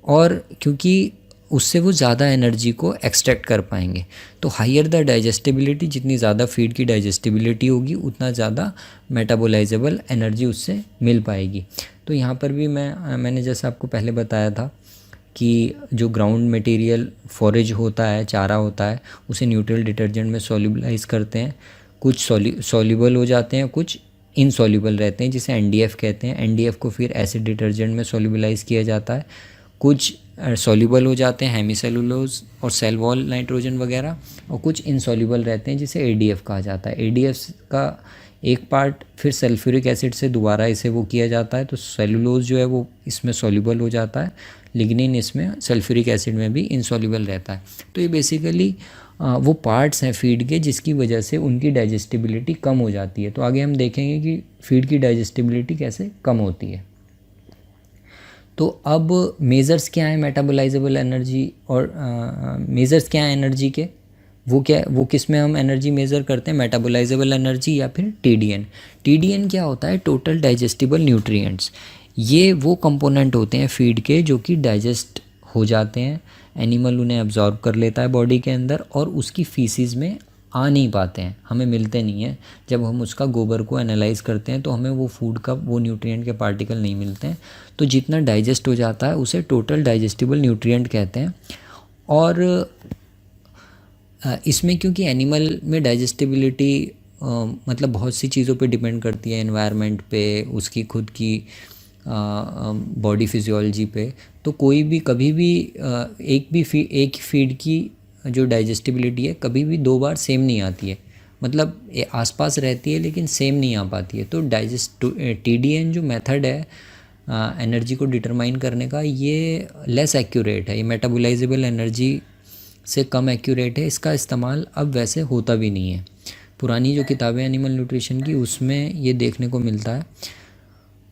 और क्योंकि उससे वो ज़्यादा एनर्जी को एक्सट्रैक्ट कर पाएंगे। तो हायर द डाइजेस्टिबिलिटी, जितनी ज़्यादा फीड की डाइजेस्टिबिलिटी होगी उतना ज़्यादा मेटाबोलाइजेबल एनर्जी उससे मिल पाएगी। तो यहाँ पर भी मैंने जैसे आपको पहले बताया था कि जो ग्राउंड मटेरियल फॉरेज होता है, चारा होता है, उसे न्यूट्रल डिटर्जेंट में सॉल्युबलाइज करते हैं। कुछ सॉल्युबल हो जाते हैं, कुछ इनसॉल्युबल रहते हैं, जिसे एनडीएफ कहते हैं। एनडीएफ को फिर एसिड डिटर्जेंट में सॉल्युबलाइज किया जाता है। कुछ सॉल्युबल हो जाते हैं, हेमीसेलुलोज और सेल वॉल नाइट्रोजन वगैरह, और कुछ इनसॉल्युबल रहते हैं जिसे एडीएफ कहा जाता है। एडीएफ का एक पार्ट फिर सल्फ्यूरिक एसिड से दोबारा इसे वो किया जाता है, तो सेलुलोज जो है वो इसमें सॉल्युबल हो जाता है, लिग्निन इसमें सल्फ्यूरिक एसिड में भी इनसॉल्युबल रहता है। तो ये बेसिकली वो पार्ट्स हैं फीड के जिसकी वजह से उनकी डाइजेस्टिबिलिटी कम हो जाती है। तो आगे हम देखेंगे कि फीड की डाइजेस्टिबिलिटी कैसे कम होती है। तो अब मेज़र्स क्या हैं मेटाबोलाइजेबल एनर्जी, और मेज़र्स क्या हैं एनर्जी के, वो किस में हम एनर्जी मेज़र करते हैं, मेटाबोलाइजेबल एनर्जी या फिर टीडीएन। टीडीएन क्या होता है, टोटल डाइजेस्टिबल न्यूट्रिएंट्स। ये वो कंपोनेंट होते हैं फीड के जो कि डाइजेस्ट हो जाते हैं, एनिमल उन्हें अब्जॉर्ब कर लेता है बॉडी के अंदर, और उसकी फीसिस में आ नहीं पाते हैं, हमें मिलते नहीं हैं। जब हम उसका गोबर को एनालाइज करते हैं तो हमें वो फूड का वो न्यूट्रिएंट के पार्टिकल नहीं मिलते हैं। तो जितना डाइजेस्ट हो जाता है उसे टोटल डाइजेस्टिबल न्यूट्रिएंट कहते हैं। और इसमें क्योंकि एनिमल में डाइजेस्टिबिलिटी मतलब बहुत सी चीज़ों पे डिपेंड करती है, एनवायरनमेंट पे, उसकी खुद की बॉडी फिजियोलॉजी पे, तो कोई भी कभी भी एक फीड की जो डाइजेस्टिबिलिटी है कभी भी 2 बार सेम नहीं आती है, मतलब आसपास रहती है लेकिन सेम नहीं आ पाती है। तो टीडीएन जो मेथड है एनर्जी को डिटरमाइन करने का, ये लेस एक्यूरेट है, ये मेटाबोलाइजेबल एनर्जी से कम एक्यूरेट है। इसका इस्तेमाल अब वैसे होता भी नहीं है। पुरानी जो किताबें एनिमल न्यूट्रिशन की उसमें ये देखने को मिलता है।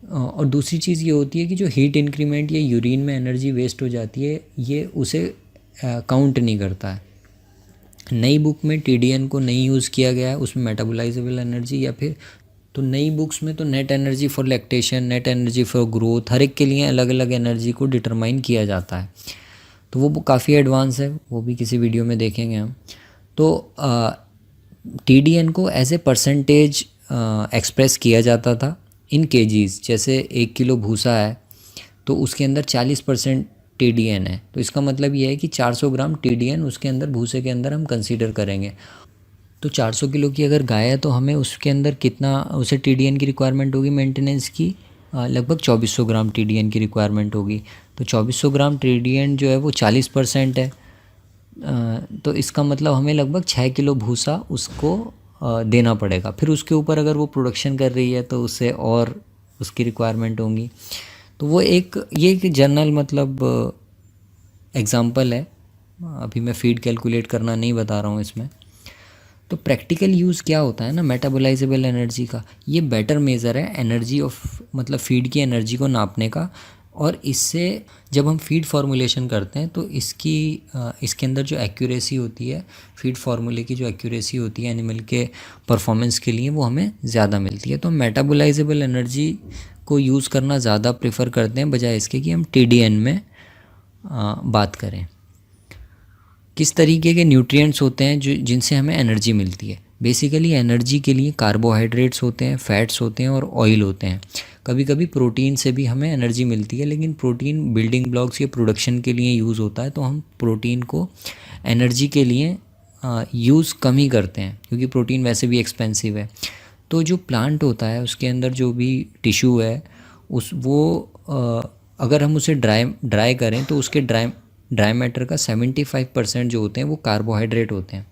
और दूसरी चीज़ ये होती है कि जो हीट इंक्रीमेंट या यूरिन में एनर्जी वेस्ट हो जाती है, ये उसे काउंट नहीं करता है। नई बुक में टीडीएन को नहीं यूज़ किया गया है, उसमें मेटाबोलाइजेबल एनर्जी या फिर, तो नई बुक्स में तो net energy for lactation, net energy for growth, हर एक के लिए अलग अलग एनर्जी को डिटरमाइन किया जाता है। तो वो काफ़ी एडवांस है, वो भी किसी वीडियो में देखेंगे हम। तो टीडीएन को एज ए परसेंटेज एक्सप्रेस किया जाता था इन केजीज़। जैसे 1 किलो भूसा है तो उसके अंदर 40% टीडीएन है, तो इसका मतलब ये है कि 400 ग्राम टीडीएन उसके अंदर, भूसे के अंदर हम कंसीडर करेंगे। तो 400 किलो की अगर गाय है तो हमें उसके अंदर कितना, उसे टीडीएन की रिक्वायरमेंट होगी मेंटेनेंस की, लगभग 2400 ग्राम टीडीएन की रिक्वायरमेंट होगी। तो 2400 ग्राम टीडीएन जो है वो 40% है, तो इसका मतलब हमें लगभग 6 किलो भूसा उसको देना पड़ेगा। फिर उसके ऊपर अगर वो प्रोडक्शन कर रही है तो उससे और उसकी रिक्वायरमेंट होंगी। तो वो ये एक जनरल मतलब एग्जांपल है, अभी मैं फीड कैलकुलेट करना नहीं बता रहा हूँ इसमें। तो प्रैक्टिकल यूज़ क्या होता है ना मेटाबोलाइजेबल एनर्जी का, ये बेटर मेज़र है एनर्जी ऑफ, मतलब फीड की एनर्जी को नापने का। और इससे जब हम फीड फॉर्मुलेशन करते हैं तो इसके अंदर जो एक्यूरेसी होती है, फीड फार्मूले की जो एक्यूरेसी होती है एनिमल के परफॉर्मेंस के लिए, वो हमें ज़्यादा मिलती है। तो हम मेटाबोलाइजेबल एनर्जी को यूज़ करना ज़्यादा प्रेफर करते हैं बजाय इसके कि हम टीडीएन में बात करें। किस तरीके के न्यूट्रिएंट्स होते हैं जिनसे हमें एनर्जी मिलती है। बेसिकली एनर्जी के लिए कार्बोहाइड्रेट्स होते हैं, फैट्स होते हैं और ऑयल होते हैं। कभी कभी प्रोटीन से भी हमें एनर्जी मिलती है, लेकिन प्रोटीन बिल्डिंग ब्लॉक्स के प्रोडक्शन के लिए यूज़ होता है, तो हम प्रोटीन को एनर्जी के लिए यूज़ कम ही करते हैं क्योंकि प्रोटीन वैसे भी एक्सपेंसिव है। तो जो प्लांट होता है उसके अंदर जो भी टिश्यू है अगर हम उसे ड्राई करें तो उसके ड्राई मैटर का 75% जो होते हैं वो कार्बोहाइड्रेट होते हैं।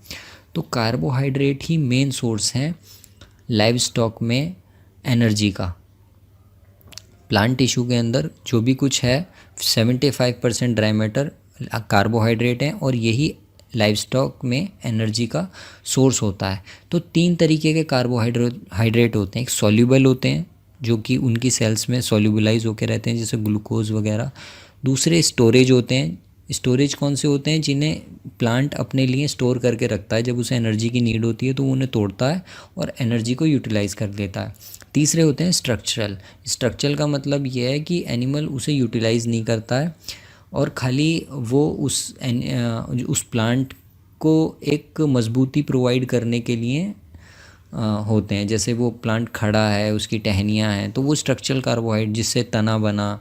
तो कार्बोहाइड्रेट ही मेन सोर्स हैं लाइव स्टॉक में एनर्जी का। प्लांट टिश्यू के अंदर जो भी कुछ है 75% ड्राई मैटर कार्बोहाइड्रेट है और यही लाइव स्टॉक में एनर्जी का सोर्स होता है। तो 3 तरीके के कार्बोहाइड्रेट होते हैं। एक सॉल्यूबल होते हैं जो कि उनकी सेल्स में सॉल्यूबलाइज होकर रहते हैं जैसे ग्लूकोज वगैरह। दूसरे स्टोरेज होते हैं। स्टोरेज कौन से होते हैं? जिन्हें प्लांट अपने लिए स्टोर करके रखता है, जब उसे एनर्जी की नीड होती है तो वो उन्हें तोड़ता है और एनर्जी को यूटिलाइज कर लेता है। तीसरे होते हैं स्ट्रक्चरल। स्ट्रक्चरल का मतलब ये है कि एनिमल उसे यूटिलाइज नहीं करता है और खाली वो उस प्लांट को एक मजबूती प्रोवाइड करने के लिए होते हैं। जैसे वो प्लांट खड़ा है, उसकी टहनियाँ हैं, तो वो स्ट्रक्चरल कार्बोहाइड्रेट जिससे तना बना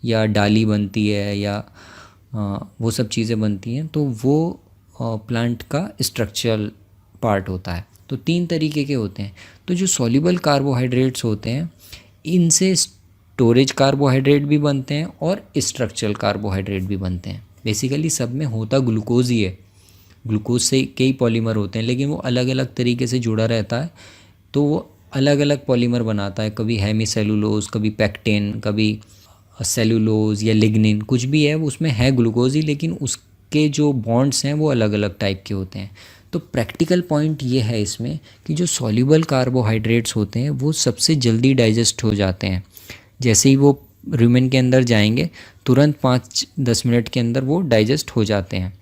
या डाली बनती है या वो सब चीज़ें बनती हैं, तो वो प्लांट का स्ट्रक्चरल पार्ट होता है। तो 3 तरीके के होते हैं। तो जो सॉल्युबल कार्बोहाइड्रेट्स होते हैं इनसे स्टोरेज कार्बोहाइड्रेट भी बनते हैं और स्ट्रक्चरल कार्बोहाइड्रेट भी बनते हैं। बेसिकली सब में होता ग्लूकोज ही है। ग्लूकोज से कई पॉलीमर होते हैं लेकिन वो अलग अलग तरीके से जुड़ा रहता है, तो वो अलग अलग पॉलीमर बनाता है। कभी हेमीसेलुलोज, कभी पैक्टेन, कभी सेलुलोज या लिग्निन, कुछ भी है वो उसमें है ग्लूकोज ही, लेकिन उसके जो बॉन्ड्स हैं वो अलग अलग टाइप के होते हैं। तो प्रैक्टिकल पॉइंट ये है इसमें कि जो सॉल्युबल कार्बोहाइड्रेट्स होते हैं वो सबसे जल्दी डाइजेस्ट हो जाते हैं। जैसे ही वो रूमेन के अंदर जाएंगे तुरंत 5-10 मिनट के अंदर वो डाइजेस्ट हो जाते हैं।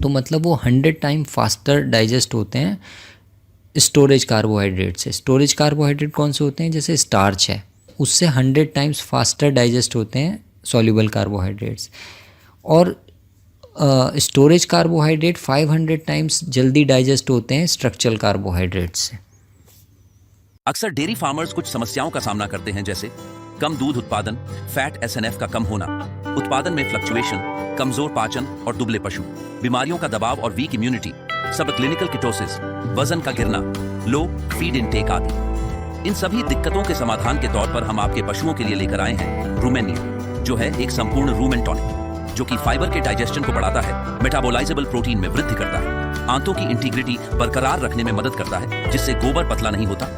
तो मतलब वो 100 टाइम फास्टर डाइजेस्ट होते हैं स्टोरेज कार्बोहाइड्रेट से। स्टोरेज कार्बोहाइड्रेट कौन से होते हैं? जैसे स्टार्च है, उससे 100 टाइम्स फास्टर डाइजेस्ट होते हैं सॉल्युबल कार्बोहाइड्रेट्स। और स्टोरेज कार्बोहाइड्रेट 500 टाइम्स जल्दी डाइजेस्ट होते हैं स्ट्रक्चरल कार्बोहाइड्रेट से। अक्सर डेयरी फार्मर्स कुछ समस्याओं का सामना करते हैं, जैसे कम दूध उत्पादन, फैट SNF का कम होना, उत्पादन में फ्लक्चुएशन, कमजोर पाचन और दुबले पशु, बीमारियों का दबाव और वीक इम्यूनिटी, सब क्लिनिकल किटोसिस, वजन का गिरना, लो फीड इनटेक आदि। इन सभी दिक्कतों के समाधान के तौर पर हम आपके पशुओं के लिए लेकर आए हैं रूमेनिया, जो है एक संपूर्ण रूमेन टॉनिक, जो कि फाइबर के डाइजेशन को बढ़ाता है, मेटाबोलाइजेबल प्रोटीन में वृद्धि करता है, आंतों की इंटीग्रिटी बरकरार रखने में मदद करता है जिससे गोबर पतला नहीं होता,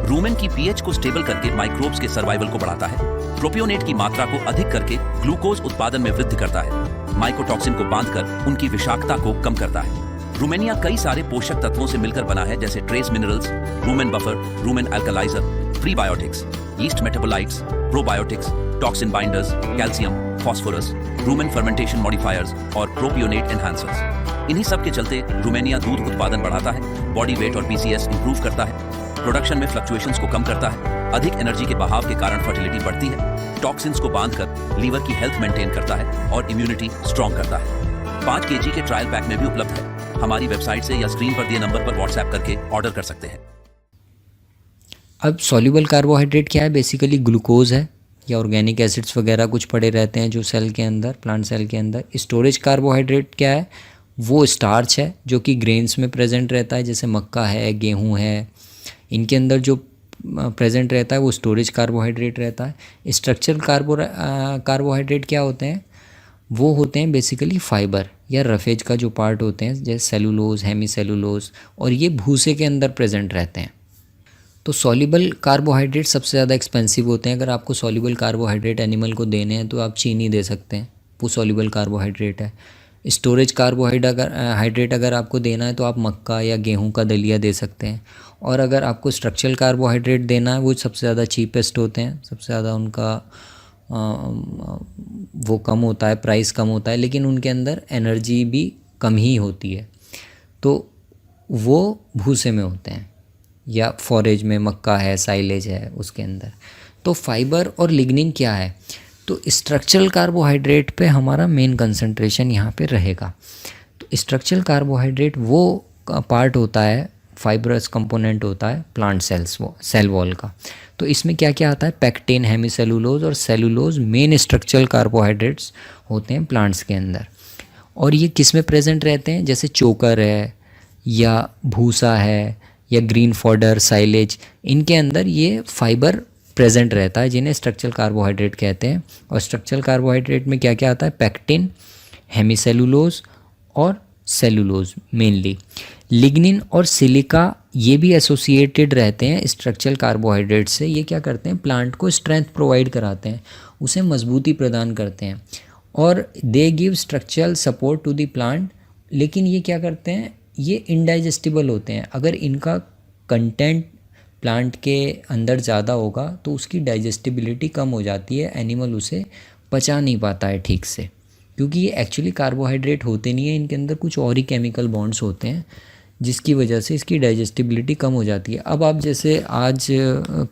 रूमेन की पीएच को स्टेबल करके माइक्रोब्स के सर्वाइवल को बढ़ाता है, प्रोपियोनेट की मात्रा को अधिक करके ग्लूकोज उत्पादन में वृद्धि करता है, माइकोटॉक्सिन को बांधकर उनकी विषाक्तता को कम करता है। रूमेनिया कई सारे पोषक तत्वों से मिलकर बना है, जैसे trace minerals, rumen buffer, rumen alkalizer, prebiotics, yeast metabolites, probiotics, toxin binders, calcium, phosphorus, rumen fermentation modifiers और प्रोपियोनेट एनहांसर्स। इन्हीं सब के चलते रूमेनिया दूध उत्पादन बढ़ाता है, बॉडी वेट और BCS इंप्रूव करता है, प्रोडक्शन में फ्लक्चुएशंस को कम करता है, अधिक एनर्जी के बहाव के कारण फर्टिलिटी बढ़ती है, टॉक्सिन्स को बांधकर लीवर की हेल्थ मेंटेन करता है और इम्यूनिटी स्ट्रॉन्ग करता है। 5 kg के ट्रायल पैक में भी उपलब्ध है। हमारी वेबसाइट से या स्क्रीन पर दिए नंबर पर व्हाट्सएप करके ऑर्डर कर सकते हैं। अब सॉल्युबल कार्बोहाइड्रेट क्या है? बेसिकली ग्लूकोज है या ऑर्गेनिक एसिड्स वगैरह कुछ पड़े रहते हैं जो सेल के अंदर, प्लांट सेल के अंदर। स्टोरेज कार्बोहाइड्रेट क्या है? वो स्टार्च है जो कि ग्रेन्स में प्रेजेंट रहता है, जैसे मक्का है, गेहूं है, इनके अंदर जो प्रेजेंट रहता है वो स्टोरेज कार्बोहाइड्रेट रहता है। स्ट्रक्चरल कार्बोहाइड्रेट क्या होते हैं? वो होते हैं बेसिकली फाइबर या रफेज का जो पार्ट होते हैं, जैसे सेलुलोज, हेमीसेलुलोज, और ये भूसे के अंदर प्रेजेंट रहते हैं। तो सॉल्युबल कार्बोहाइड्रेट सबसे ज़्यादा एक्सपेंसिव होते हैं। अगर आपको सॉल्युबल कार्बोहाइड्रेट एनिमल को देने हैं तो आप चीनी दे सकते हैं, वो सॉल्युबल कार्बोहाइड्रेट है। स्टोरेज कार्बोहाइड्रेट अगर आपको देना है तो आप मक्का या गेहूं का दलिया दे सकते हैं। और अगर आपको स्ट्रक्चरल कार्बोहाइड्रेट देना है, वो सबसे ज़्यादा चीपेस्ट होते हैं, सबसे ज़्यादा उनका वो कम होता है, प्राइस कम होता है, लेकिन उनके अंदर एनर्जी भी कम ही होती है। तो वो भूसे में होते हैं या फॉरेज में, मक्का है, साइलेज है, उसके अंदर। तो फाइबर और लिग्निन क्या है? तो स्ट्रक्चरल कार्बोहाइड्रेट पे हमारा मेन कंसंट्रेशन यहाँ पे रहेगा। तो स्ट्रक्चरल कार्बोहाइड्रेट वो पार्ट होता है, फाइब्रस कंपोनेंट होता है प्लांट सेल वॉल का। तो इसमें क्या क्या आता है? पैक्टेन, हेमीसेलुलोज और सेलुलोज मेन स्ट्रक्चरल कार्बोहाइड्रेट्स होते हैं प्लांट्स के अंदर। और ये किस में प्रेजेंट रहते हैं? जैसे चोकर है या भूसा है या ग्रीन फॉडर, साइलेज, इनके अंदर ये फाइबर प्रेजेंट रहता है जिन्हें स्ट्रक्चरल कार्बोहाइड्रेट कहते हैं। और स्ट्रक्चरल कार्बोहाइड्रेट में क्या क्या आता है? पैक्टिन, हेमीसेलुलोज और सेलुलोज मेनली। लिग्निन और सिलिका ये भी एसोसिएटेड रहते हैं स्ट्रक्चरल कार्बोहाइड्रेट से। ये क्या करते हैं, प्लांट को स्ट्रेंथ प्रोवाइड कराते हैं, उसे मजबूती प्रदान करते हैं और they give structural support to the plant. लेकिन ये क्या करते हैं, ये इनडाइजेस्टिबल होते हैं। अगर इनका कंटेंट प्लांट के अंदर ज़्यादा होगा तो उसकी डाइजेस्टिबिलिटी कम हो जाती है, एनिमल उसे पचा नहीं पाता है ठीक से, क्योंकि ये एक्चुअली कार्बोहाइड्रेट होते नहीं है, इनके अंदर कुछ और ही केमिकल बॉन्ड्स होते हैं जिसकी वजह से इसकी डाइजेस्टिबिलिटी कम हो जाती है। अब आप जैसे आज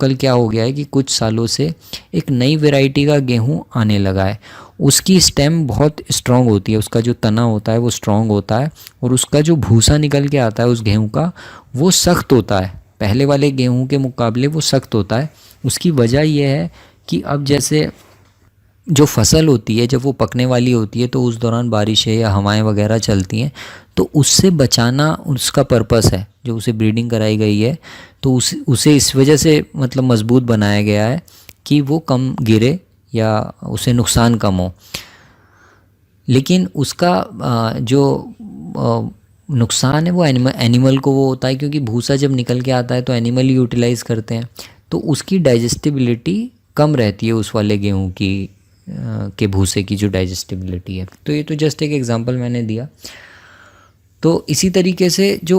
कल क्या हो गया है कि कुछ सालों से एक नई वैरायटी का गेहूं आने लगा है, उसकी स्टेम बहुत स्ट्रॉन्ग होती है, उसका जो तना होता है वो स्ट्रॉन्ग होता है और उसका जो भूसा निकल के आता है उस गेहूं का वो सख्त होता है, पहले वाले गेहूं के मुकाबले वो सख्त होता है। उसकी वजह यह है कि अब जैसे जो फसल होती है जब वो पकने वाली होती है तो उस दौरान बारिशें या हवाएं वगैरह चलती हैं, तो उससे बचाना उसका पर्पस है, जो उसे ब्रीडिंग कराई गई है तो उसे इस वजह से मतलब मजबूत बनाया गया है कि वो कम गिरे या उसे नुकसान कम हो। लेकिन उसका जो नुकसान है वो एनिमल को वो होता है, क्योंकि भूसा जब निकल के आता है तो एनिमल ही यूटिलाइज़ करते हैं, तो उसकी डाइजेस्टिबिलिटी कम रहती है उस वाले गेहूं की के भूसे की जो डाइजेस्टिबिलिटी है। तो ये तो जस्ट एक एग्जांपल मैंने दिया। तो इसी तरीके से जो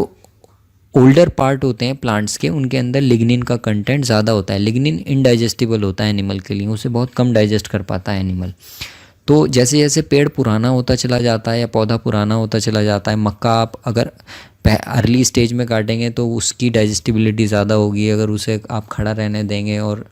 ओल्डर पार्ट होते हैं प्लांट्स के, उनके अंदर लिग्निन का कंटेंट ज़्यादा होता है। लिग्निन इनडाइजेस्टिबल होता है एनिमल के लिए, उसे बहुत कम डाइजेस्ट कर पाता है एनिमल। तो जैसे जैसे पेड़ पुराना होता चला जाता है या पौधा पुराना होता चला जाता है, मक्का आप अगर अर्ली स्टेज में काटेंगे तो उसकी डाइजेस्टिबिलिटी ज़्यादा होगी, अगर उसे आप खड़ा रहने देंगे और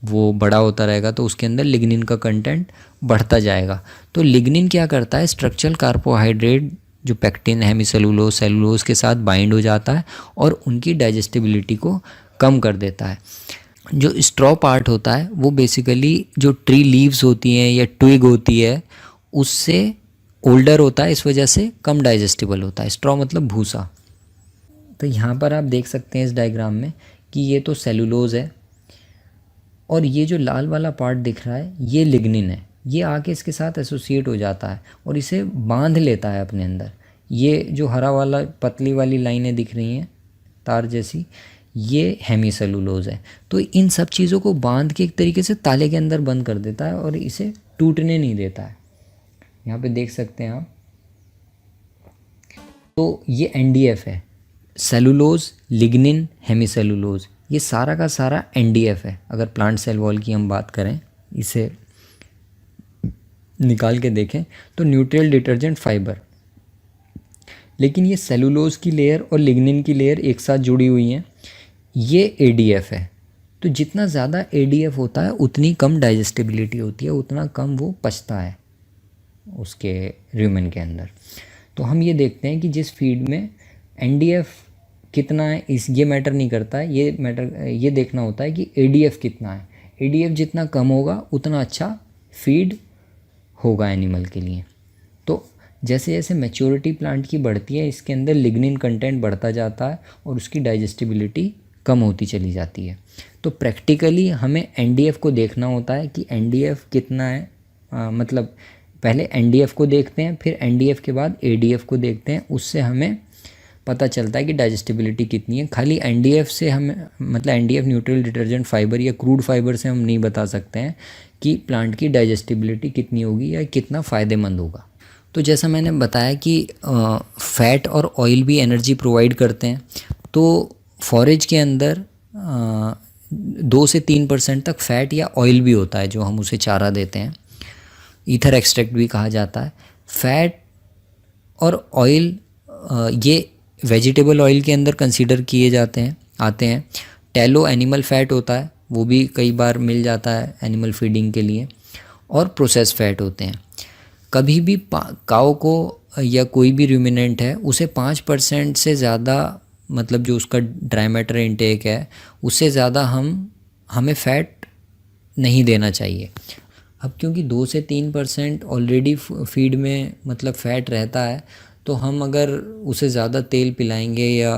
वो बड़ा होता रहेगा तो उसके अंदर लिग्निन का कंटेंट बढ़ता जाएगा। तो लिग्निन क्या करता है, स्ट्रक्चरल कार्बोहाइड्रेट जो पेक्टिन, हेमीसेलुलोज, सेलुलोज के साथ बाइंड हो जाता है और उनकी डाइजेस्टिबिलिटी को कम कर देता है। जो स्ट्रॉ पार्ट होता है वो बेसिकली जो ट्री लीव्स होती हैं या ट्विग होती है उससे ओल्डर होता है, इस वजह से कम डाइजेस्टिबल होता है। स्ट्रॉ मतलब भूसा। तो यहाँ पर आप देख सकते हैं इस डायग्राम में कि ये तो सेलुलोज है और ये जो लाल वाला पार्ट दिख रहा है ये लिग्निन है। ये आके इसके साथ एसोसिएट हो जाता है और इसे बांध लेता है अपने अंदर। ये जो हरा वाला पतली वाली लाइनें दिख रही हैं तार जैसी, ये हेमीसेलुलोज है। तो इन सब चीज़ों को बांध के एक तरीके से ताले के अंदर बंद कर देता है और इसे टूटने नहीं देता है। यहाँ पे देख सकते हैं आप। तो ये एनडीएफ है, सेलुलोज, लिग्निन, हेमीसेलुलोज, ये सारा का सारा एनडीएफ है। अगर प्लांट सेल वॉल की हम बात करें, इसे निकाल के देखें तो न्यूट्रियल डिटर्जेंट फाइबर। लेकिन ये सेलुलोज की लेयर और लिग्निन की लेयर एक साथ जुड़ी हुई हैं, ये एडीएफ है। तो जितना ज़्यादा एडीएफ होता है उतनी कम डाइजेस्टिबिलिटी होती है, उतना कम वो पचता है उसके र्यूमेन के अंदर। तो हम ये देखते हैं कि जिस फीड में एनडीएफ कितना है ये मैटर नहीं करता है, ये देखना होता है कि एडीएफ कितना है। एडीएफ जितना कम होगा उतना अच्छा फीड होगा एनिमल के लिए। तो जैसे जैसे मैच्योरिटी प्लांट की बढ़ती है, इसके अंदर लिग्निन कंटेंट बढ़ता जाता है और उसकी डाइजेस्टिबिलिटी कम होती चली जाती है। तो प्रैक्टिकली हमें एनडीएफ को देखना होता है कि एनडीएफ कितना है। मतलब पहले एनडीएफ को देखते हैं, फिर एनडीएफ के बाद एडीएफ को देखते हैं, उससे हमें पता चलता है कि डाइजेस्टिबिलिटी कितनी है। खाली एनडीएफ से हमें मतलब एनडीएफ न्यूट्रियल डिटर्जेंट फाइबर या क्रूड फाइबर से हम नहीं बता सकते हैं कि प्लांट की डाइजेस्टिबिलिटी कितनी होगी या कितना फ़ायदेमंद होगा। तो जैसा मैंने बताया कि फ़ैट और ऑयल भी एनर्जी प्रोवाइड करते हैं। तो फॉरेज के अंदर 2 से 3% तक फ़ैट या ऑयल भी होता है जो हम उसे चारा देते हैं, ईथर एक्सट्रैक्ट भी कहा जाता है। फ़ैट और ऑयल ये वेजिटेबल ऑयल के अंदर कंसीडर किए आते हैं। टैलो एनिमल फ़ैट होता है, वो भी कई बार मिल जाता है एनिमल फीडिंग के लिए। और प्रोसेस फ़ैट होते हैं। कभी भी काऊ को या कोई भी रूमिनेंट है उसे 5% से ज़्यादा, मतलब जो उसका ड्राई मैटर इनटेक है उससे ज़्यादा हमें फ़ैट नहीं देना चाहिए। अब क्योंकि 2 से 3% ऑलरेडी फीड में मतलब फ़ैट रहता है, तो हम अगर उसे ज़्यादा तेल पिलाएंगे या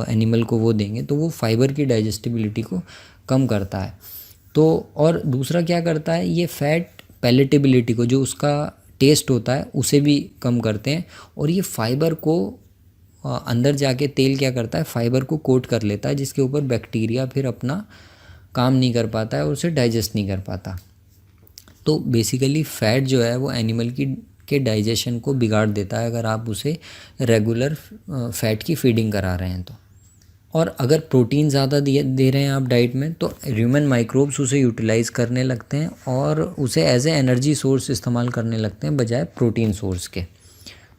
एनिमल को वो देंगे तो वो फाइबर की डाइजेस्टिबिलिटी को कम करता है। तो और दूसरा क्या करता है, ये फ़ैट पैलेटेबिलिटी को, जो उसका टेस्ट होता है, उसे भी कम करते हैं और ये फाइबर को अंदर जाके तेल क्या करता है, फाइबर को कोट कर लेता है, जिसके ऊपर बैक्टीरिया फिर अपना काम नहीं कर पाता है और उसे डाइजेस्ट नहीं कर पाता। तो बेसिकली फ़ैट जो है वो एनिमल के डाइजेशन को बिगाड़ देता है अगर आप उसे रेगुलर फ़ैट की फीडिंग करा रहे हैं तो। और अगर प्रोटीन ज़्यादा दे रहे हैं आप डाइट में तो ह्यूमन माइक्रोब्स उसे यूटिलाइज़ करने लगते हैं और उसे एज ए एनर्जी सोर्स इस्तेमाल करने लगते हैं बजाय प्रोटीन सोर्स के।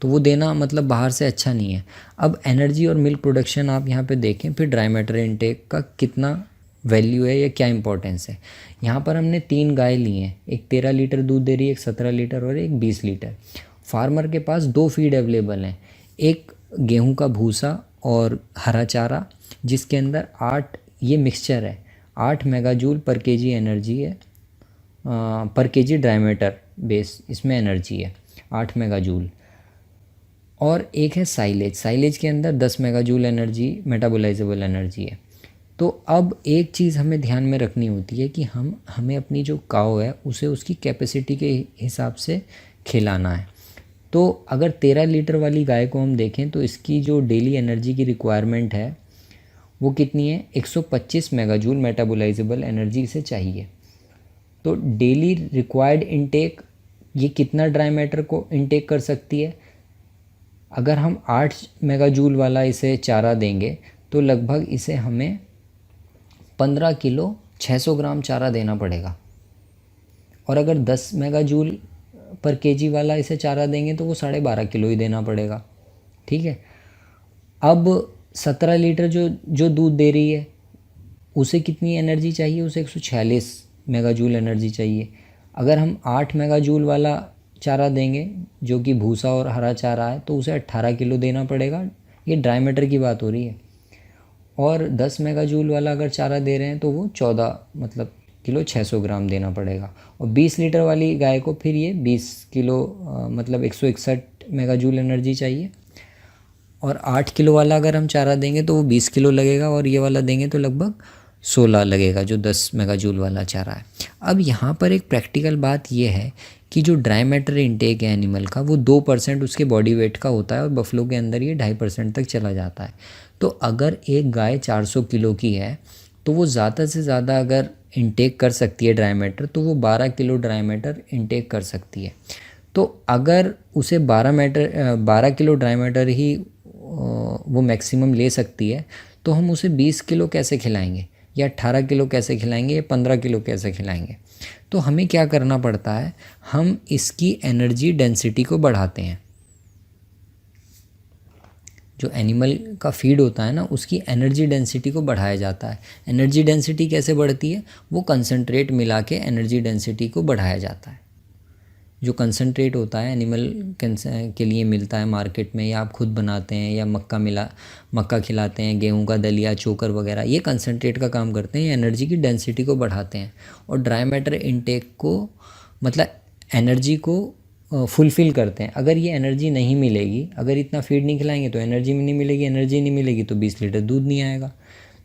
तो वो देना मतलब बाहर से अच्छा नहीं है। अब एनर्जी और मिल्क प्रोडक्शन आप यहाँ पे देखें, फिर ड्राई मैटर इनटेक का कितना वैल्यू है या क्या इंपॉर्टेंस है। यहाँ पर हमने 3 गाय ली हैं, एक 13 लीटर दूध दे रही है, एक 17 लीटर और एक 20 लीटर। फार्मर के पास 2 फीड अवेलेबल हैं, एक गेहूं का भूसा और हरा चारा, जिसके अंदर 8 ये मिक्सचर है, 8 मेगाजूल पर केजी एनर्जी है, पर केजी ड्राई मैटर बेस इसमें एनर्जी है 8 मेगाजूल। और एक है साइलेज के अंदर 10 मेगाजूल एनर्जी मेटाबोलाइजेबल एनर्जी है। तो अब एक चीज़ हमें ध्यान में रखनी होती है कि हमें अपनी जो काऊ है उसे उसकी कैपेसिटी के हिसाब से खिलाना है। तो अगर 13 लीटर वाली गाय को हम देखें तो इसकी जो डेली एनर्जी की रिक्वायरमेंट है वो कितनी है, 125 मेगाजूल मेटाबोलाइजेबल एनर्जी इसे चाहिए। तो डेली रिक्वायर्ड इनटेक ये कितना ड्राई मैटर को इनटेक कर सकती है। अगर हम 8 मेगाजूल वाला इसे चारा देंगे तो लगभग इसे हमें 15 किलो 600 ग्राम चारा देना पड़ेगा। और अगर 10 मेगाजूल पर केजी वाला इसे चारा देंगे तो वो 12.5 किलो ही देना पड़ेगा। ठीक है। अब 17 लीटर जो दूध दे रही है उसे कितनी एनर्जी चाहिए, उसे 146 मेगाजूल एनर्जी चाहिए। अगर हम 8 मेगाजूल वाला चारा देंगे जो कि भूसा और हरा चारा है तो उसे 18 किलो देना पड़ेगा। ये ड्राई मैटर की बात हो रही है। और 10 मेगाजूल वाला अगर चारा दे रहे हैं तो वो 14 मतलब किलो 600 ग्राम देना पड़ेगा। और 20 लीटर वाली गाय को फिर ये 20 किलो मतलब 161 मेगाजूल एनर्जी चाहिए। और 8 किलो वाला अगर हम चारा देंगे तो वो 20 किलो लगेगा और ये वाला देंगे तो लगभग 16 लगेगा जो 10 मेगाजूल वाला चारा है। अब यहाँ पर एक प्रैक्टिकल बात ये है कि जो ड्राई मैटर इनटेक है एनिमल का वो 2% उसके बॉडी वेट का होता है और बफलो के अंदर ये 2.5% तक चला जाता है। तो अगर एक गाय 400 किलो की है तो वो ज़्यादा से ज़्यादा अगर इनटेक कर सकती है ड्राई मैटर तो वो 12 किलो ड्राई मैटर इनटेक कर सकती है। तो अगर उसे 12 किलो ड्राई मैटर ही वो मैक्सिमम ले सकती है तो हम उसे 20 किलो कैसे खिलाएंगे या 18 किलो कैसे खिलाएंगे या 15 किलो कैसे खिलाएंगे। तो हमें क्या करना पड़ता है, हम इसकी एनर्जी डेंसिटी को बढ़ाते हैं। जो एनिमल का फीड होता है ना उसकी एनर्जी डेंसिटी को बढ़ाया जाता है। एनर्जी डेंसिटी कैसे बढ़ती है, वो कंसनट्रेट मिला के एनर्जी डेंसिटी को बढ़ाया जाता है। जो कंसनट्रेट होता है एनिमल के लिए मिलता है मार्केट में या आप खुद बनाते हैं या मक्का खिलाते हैं, गेहूं का दलिया, चोकर वगैरह, ये कंसनट्रेट का काम करते हैं, एनर्जी की डेंसिटी को बढ़ाते हैं। और ड्राई मैटर इनटेक को मतलब एनर्जी को फुलफ़िल करते हैं। अगर ये एनर्जी नहीं मिलेगी, अगर इतना फीड नहीं खिलाएंगे तो एनर्जी नहीं मिलेगी, एनर्जी नहीं मिलेगी तो 20 लीटर दूध नहीं आएगा।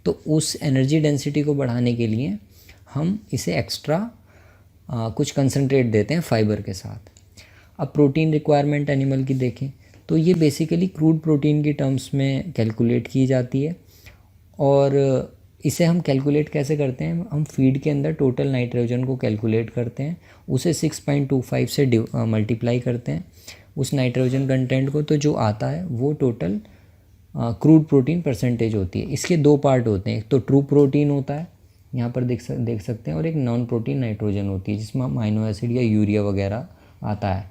तो उस एनर्जी डेंसिटी को बढ़ाने के लिए हम इसे एक्स्ट्रा कुछ कंसनट्रेट देते हैं फाइबर के साथ। अब प्रोटीन रिक्वायरमेंट एनिमल की देखें तो ये बेसिकली क्रूड प्रोटीन की टर्म्स में कैलकुलेट की जाती है। और इसे हम कैलकुलेट कैसे करते हैं, हम फीड के अंदर टोटल नाइट्रोजन को कैलकुलेट करते हैं, उसे 6.25 से मल्टीप्लाई करते हैं उस नाइट्रोजन कंटेंट को, तो जो आता है वो टोटल क्रूड प्रोटीन परसेंटेज होती है। इसके 2 पार्ट होते हैं, एक तो ट्रू प्रोटीन होता है, यहाँ पर देख सकते हैं, और एक नॉन प्रोटीन नाइट्रोजन होती है जिसमें अमाइनो एसिड या यूरिया वगैरह आता है।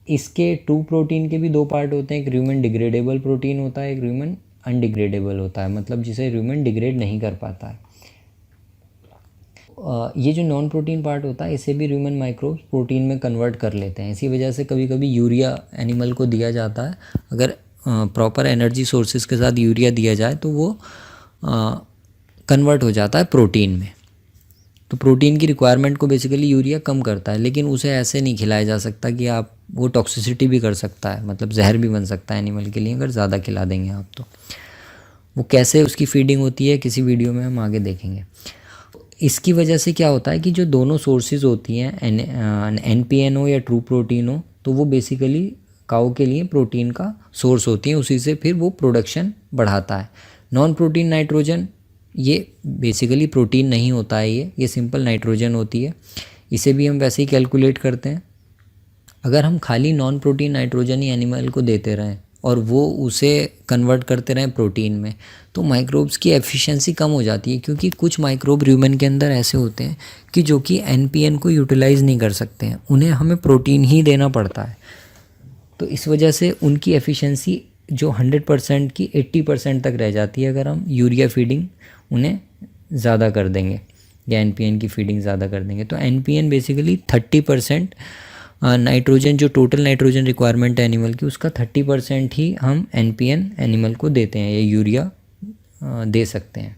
इसके ट्रू प्रोटीन के भी 2 पार्ट होते हैं, एक ह्यूमन डिग्रेडेबल प्रोटीन होता है, एक ह्यूमन अनडिग्रेडेबल होता है, मतलब जिसे ह्यूमन डिग्रेड नहीं कर पाता है। ये जो नॉन प्रोटीन पार्ट होता है इसे भी ह्यूमन माइक्रोब्स प्रोटीन में कन्वर्ट कर लेते हैं। इसी वजह से कभी कभी यूरिया एनिमल को दिया जाता है। अगर प्रॉपर एनर्जी सोर्सेज के साथ यूरिया दिया जाए तो वो कन्वर्ट हो जाता है प्रोटीन में। तो प्रोटीन की रिक्वायरमेंट को बेसिकली यूरिया कम करता है, लेकिन उसे ऐसे नहीं खिलाया जा सकता कि आप, वो टॉक्सिसिटी भी कर सकता है, मतलब जहर भी बन सकता है एनिमल के लिए अगर ज़्यादा खिला देंगे आप। तो वो कैसे उसकी फीडिंग होती है किसी वीडियो में हम आगे देखेंगे। इसकी वजह से क्या होता है कि जो दोनों सोर्सेज होती हैं NPNO या ट्रू प्रोटीन हो, तो वो बेसिकली काऊ के लिए प्रोटीन का सोर्स होती हैं, उसी से फिर वो प्रोडक्शन बढ़ाता है। नॉन प्रोटीन नाइट्रोजन ये बेसिकली प्रोटीन नहीं होता है, ये सिंपल नाइट्रोजन होती है। इसे भी हम वैसे ही कैलकुलेट करते हैं। अगर हम खाली नॉन प्रोटीन नाइट्रोजन ही एनिमल को देते रहें और वो उसे कन्वर्ट करते रहें प्रोटीन में, तो माइक्रोब्स की एफिशिएंसी कम हो जाती है, क्योंकि कुछ माइक्रोब ह्यूमन के अंदर ऐसे होते हैं कि जो कि एनपीएन को यूटिलाइज़ नहीं कर सकते हैं, उन्हें हमें प्रोटीन ही देना पड़ता है। तो इस वजह से उनकी एफिशिएंसी जो 100% की 80% तक रह जाती है अगर हम यूरिया फीडिंग उन्हें ज़्यादा कर देंगे या एनपीएन की फीडिंग ज़्यादा कर देंगे। तो एनपीएन बेसिकली 30% नाइट्रोजन, जो टोटल नाइट्रोजन रिक्वायरमेंट है एनिमल की, उसका 30% ही हम एनपीएन एनिमल को देते हैं या यूरिया दे सकते हैं।